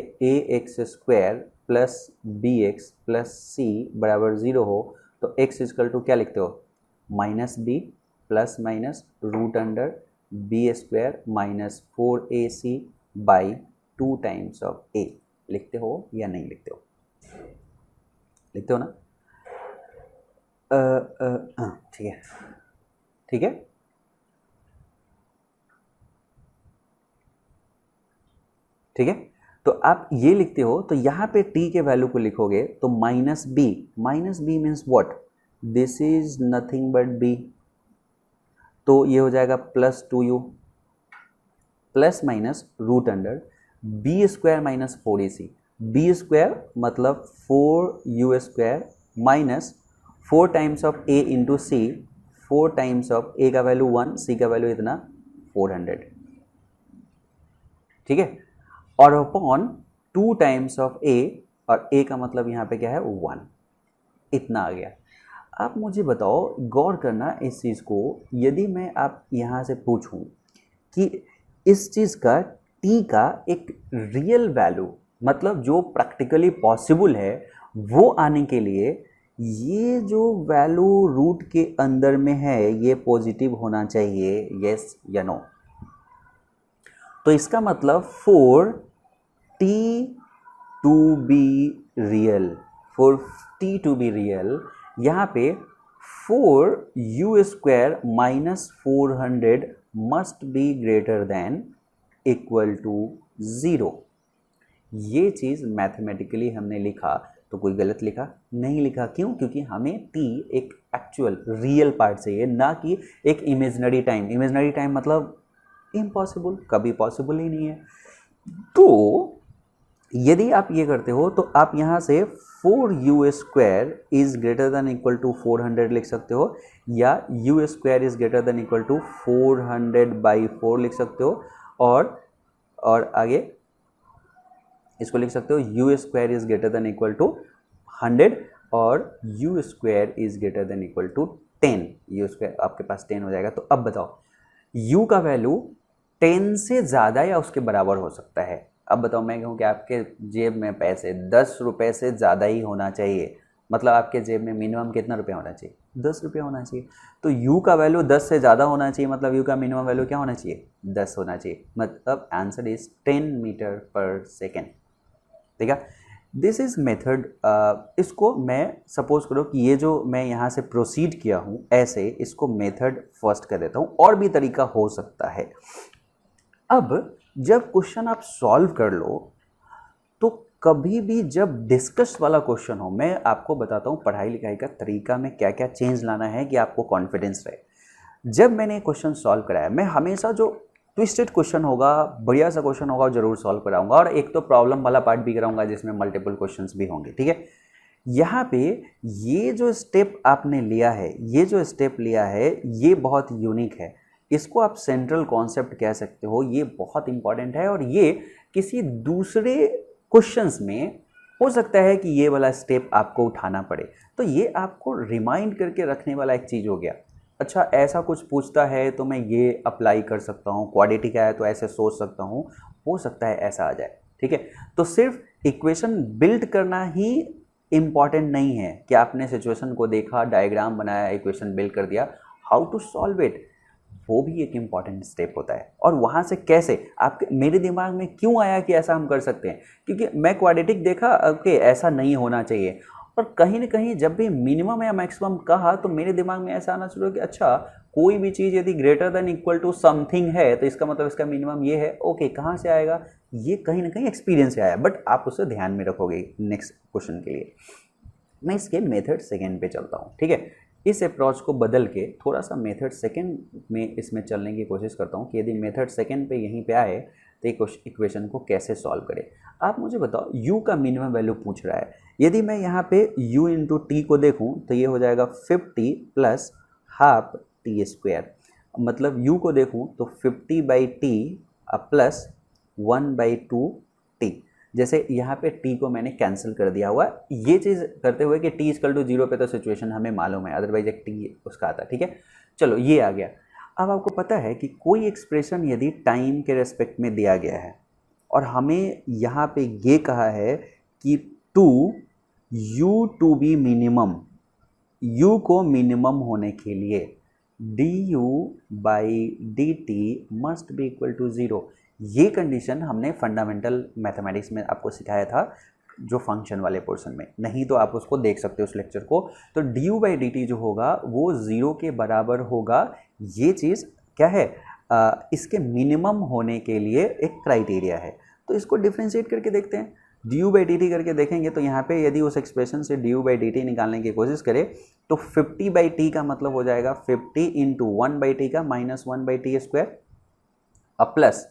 ax square plus bx plus c बराबर 0 हो तो x इक्वल टू क्या लिखते हो, minus b plus minus root under b square minus 4ac by 2 times of a। लिखते हो या नहीं लिखते हो? लिखते हो ना? ठीक है, ठीक है। ठीक है, तो आप ये लिखते हो तो यहाँ पे t के वैल्यू को लिखोगे तो minus b means what, this is nothing but b। तो ये हो जाएगा plus 2u plus minus root under b square minus 4ac। b square मतलब 4u square minus 4 times of a into c, 4 times of a का value 1, c का वैल्यू इतना 400। ठीक है, और अपॉन 2 टाइम्स ऑफ a, और a का मतलब यहाँ पे क्या है 1, इतना आ गया। आप मुझे बताओ, गौर करना इस चीज़ को, यदि मैं आप यहाँ से पूछूं कि इस चीज़ का t का एक रियल वैल्यू, मतलब जो प्रैक्टिकली पॉसिबल है वो आने के लिए ये जो वैल्यू रूट के अंदर में है ये पॉजिटिव होना चाहिए, यस या नो। तो इसका मतलब for t to be real, for t to be real, यहाँ पे 4u² minus 400 must be greater than equal to 0। ये चीज़ मैथमेटिकली हमने लिखा तो कोई गलत लिखा नहीं लिखा, क्यों? क्योंकि हमें t एक एक्चुअल रियल पार्ट चाहिए, ना कि एक इमेजिनरी टाइम। इमेजिनरी टाइम मतलब इम्पॉसिबल, कभी पॉसिबल ही नहीं है। तो यदि आप ये करते हो तो आप यहाँ से 4u² is greater than equal to 400 लिख सकते हो, या u² is greater than equal to 400/4 लिख सकते हो, और आगे इसको लिख सकते हो u² is greater than equal to 100 और u² is greater than equal to 10। u² आपके पास 10 हो जाएगा। तो अब बताओ u का वैल्यू 10 से ज़्यादा या उसके बराबर हो सकता है। अब बताओ, मैं कहूँ कि आपके जेब में पैसे 10 रुपये से ज़्यादा ही होना चाहिए, मतलब आपके जेब में मिनिमम कितना रुपया होना चाहिए? 10 रुपया होना चाहिए। तो u का वैल्यू 10 से ज़्यादा होना चाहिए, मतलब u का मिनिमम वैल्यू क्या होना चाहिए? 10 होना चाहिए। मतलब आंसर इज 10 मीटर पर सेकेंड। ठीक है, दिस इज मेथड। इसको मैं सपोज करो कि ये जो मैं यहाँ से प्रोसीड किया हूँ ऐसे, इसको मेथड फर्स्ट कर देता हूँ, और भी तरीका हो सकता है। अब जब क्वेश्चन आप सॉल्व कर लो तो कभी भी जब डिस्कस वाला क्वेश्चन हो, मैं आपको बताता हूँ पढ़ाई लिखाई का तरीका में क्या क्या चेंज लाना है कि आपको कॉन्फिडेंस रहे। जब मैंने क्वेश्चन सॉल्व कराया, मैं हमेशा जो ट्विस्टेड क्वेश्चन होगा, बढ़िया सा क्वेश्चन होगा, जरूर सॉल्व कराऊंगा, और एक तो प्रॉब्लम वाला पार्ट भी कराऊंगा जिसमें मल्टीपल क्वेश्चंस भी होंगे। ठीक है, यहाँ पे ये जो स्टेप आपने लिया है, ये जो स्टेप लिया है, ये बहुत यूनिक है। इसको आप सेंट्रल कॉन्सेप्ट कह सकते हो, ये बहुत इंपॉर्टेंट है, और ये किसी दूसरे क्वेश्चंस में हो सकता है कि ये वाला स्टेप आपको उठाना पड़े। तो ये आपको रिमाइंड करके रखने वाला एक चीज़ हो गया। अच्छा, ऐसा कुछ पूछता है तो मैं ये अप्लाई कर सकता हूँ, क्वाड्रेटिक आया तो ऐसे सोच सकता हूँ, हो सकता है ऐसा आ जाए। ठीक है, तो सिर्फ इक्वेशन बिल्ड करना ही इम्पॉर्टेंट नहीं है कि आपने सिचुएशन को देखा, डायग्राम बनाया, इक्वेशन बिल्ड कर दिया। हाउ टू सॉल्व इट, वो भी एक इम्पॉर्टेंट स्टेप होता है। और वहाँ से कैसे आपके, मेरे दिमाग में क्यों आया कि ऐसा हम कर सकते हैं, क्योंकि मैं क्वाड्रेटिक देखा, ओके ऐसा नहीं होना चाहिए, और कहीं ना कहीं जब भी मिनिमम या मैक्सिमम कहा तो मेरे दिमाग में ऐसा आना शुरू हो कि अच्छा, कोई भी चीज़ यदि greater than equal to something है तो इसका मतलब इसका मिनिमम ये है। ओके, कहाँ से आएगा? ये कहीं ना कहीं एक्सपीरियंस से आया, बट आप उसे ध्यान में रखोगे नेक्स्ट क्वेश्चन के लिए। मैं इसके मेथड सेकेंड पे चलता हूँ। ठीक है, इस अप्रोच को बदल के थोड़ा सा मेथड सेकेंड में इसमें चलने की कोशिश करता हूँ कि यदि मेथड सेकेंड पे यहीं पे आए तो एक इक्वेशन को कैसे सॉल्व करें। आप मुझे बताओ, u का मिनिमम वैल्यू पूछ रहा है। यदि मैं यहाँ पे u इंटू टी को देखूँ तो ये हो जाएगा 50 प्लस हाफ t²। मतलब u को देखूँ तो 50/t प्लस 1/2t। जैसे यहाँ पे t को मैंने कैंसिल कर दिया हुआ, ये चीज़ करते हुए कि t = 0 पे तो सिचुएशन हमें मालूम है, अदरवाइज एक t उसका आता। ठीक है, चलो ये आ गया। अब आपको पता है कि कोई एक्सप्रेशन यदि टाइम के रेस्पेक्ट में दिया गया है और हमें यहाँ पे ये कहा है कि to u to be minimum, u को मिनिमम होने के लिए du/dt must be equal to 0। ये कंडीशन हमने फंडामेंटल मैथमेटिक्स में आपको सिखाया था, जो फंक्शन वाले पोर्शन में, नहीं तो आप उसको देख सकते हो उस लेक्चर को। तो du/dt जो होगा वो 0 के बराबर होगा। ये चीज़ क्या है, इसके मिनिमम होने के लिए एक क्राइटेरिया है। तो इसको डिफ्रेंशिएट करके देखते हैं, du/dt करके देखेंगे तो यहाँ पे यदि उस एक्सप्रेशन से du/dt निकालने की कोशिश करें तो 50/t का मतलब हो जाएगा 50 इंटू 1/t का माइनस 1/t² अब प्लस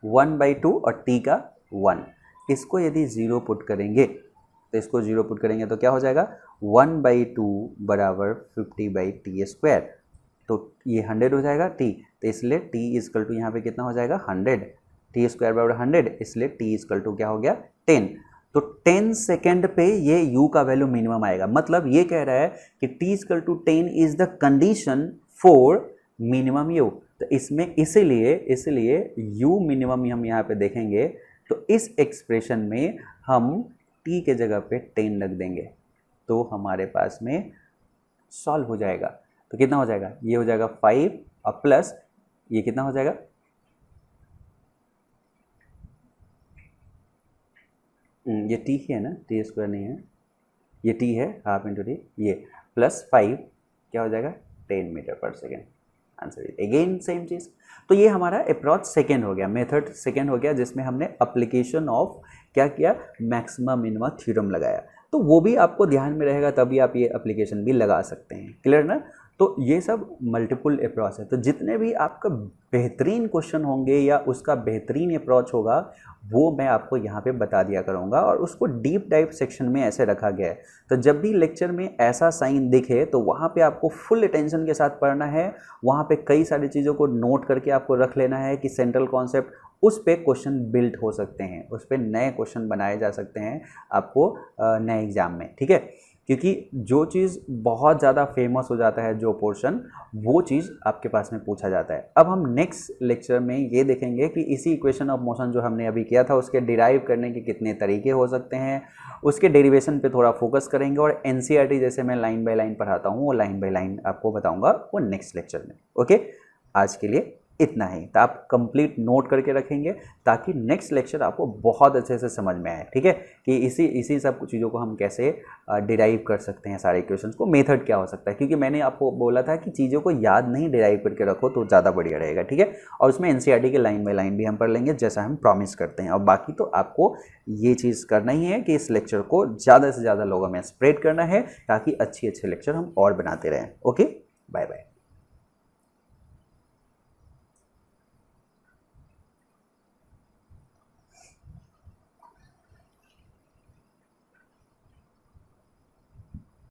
1/2 और t का 1। इसको यदि 0 पुट करेंगे तो इसको 0 पुट करेंगे तो क्या हो जाएगा, 1/2 बराबर 50/t²। तो ये 100 हो जाएगा t, तो इसलिए t इक्वल टू यहाँ पे कितना हो जाएगा 100। t² बराबर 100, इसलिए t इक्वल टू क्या हो गया 10। तो 10 सेकेंड पे ये u का वैल्यू मिनिमम आएगा। मतलब ये कह रहा है कि t equal to 10 is the condition for minimum u। तो इसमें इसीलिए u मिनिमम हम यहाँ पे देखेंगे तो इस एक्सप्रेशन में हम t के जगह पे 10 रख देंगे तो हमारे पास में सॉल्व हो जाएगा। तो कितना हो जाएगा, ये हो जाएगा 5 और प्लस ये कितना हो जाएगा, ये t ही है ना, t स्क्वायर नहीं है, ये t है, हाफ इंटू टी, ये प्लस 5 क्या हो जाएगा 10 मीटर पर second. Answer is again same चीज़। तो ये हमारा अप्रोच सेकेंड हो गया, मेथड सेकेंड हो गया, जिसमें हमने अप्लीकेशन ऑफ क्या किया, मैक्सिमा मिनिमा थ्योरम लगाया। तो वो भी आपको ध्यान में रहेगा, तभी आप ये एप्लीकेशन भी लगा सकते हैं। क्लियर ना। तो ये सब मल्टीपल अप्रोच है। तो जितने भी आपका बेहतरीन क्वेश्चन होंगे या उसका बेहतरीन अप्रोच होगा वो मैं आपको यहाँ पे बता दिया करूँगा, और उसको डीप डाइव सेक्शन में ऐसे रखा गया है। तो जब भी लेक्चर में ऐसा साइन दिखे तो वहाँ पे आपको फुल अटेंशन के साथ पढ़ना है। वहाँ पे कई सारी चीज़ों को नोट करके आपको रख लेना है कि सेंट्रल कॉन्सेप्ट, उस पे क्वेश्चन बिल्ड हो सकते हैं, उस पे नए क्वेश्चन बनाए जा सकते हैं आपको नए एग्जाम में। ठीक है, क्योंकि जो चीज़ बहुत ज़्यादा फेमस हो जाता है, जो पोर्शन, वो चीज़ आपके पास में पूछा जाता है। अब हम नेक्स्ट लेक्चर में ये देखेंगे कि इसी इक्वेशन ऑफ मोशन जो हमने अभी किया था उसके डिराइव करने के कितने तरीके हो सकते हैं, उसके डेरिवेशन पे थोड़ा फोकस करेंगे, और एनसीईआरटी जैसे मैं लाइन बाय लाइन पढ़ाता हूँ वो लाइन बाय लाइन आपको बताऊँगा वो नेक्स्ट लेक्चर में। ओके, आज के लिए इतना ही। तो आप कंप्लीट नोट करके रखेंगे ताकि नेक्स्ट लेक्चर आपको बहुत अच्छे से समझ में आए। ठीक है, कि इसी सब चीज़ों को हम कैसे डिराइव कर सकते हैं, सारे इक्वेशंस को, मेथड क्या हो सकता है। क्योंकि मैंने आपको बोला था कि चीज़ों को याद नहीं डिराइव करके रखो तो ज़्यादा बढ़िया रहेगा। ठीक है, और उसमें एनसीईआरटी के लाइन बाय लाइन भी हम पढ़ लेंगे जैसा हम प्रॉमिस करते हैं। और बाकी तो आपको ये चीज़ करना ही है कि इस लेक्चर को ज़्यादा से ज़्यादा लोगों में स्प्रेड करना है ताकि अच्छे लेक्चर हम और बनाते रहें। Okay, bye bye.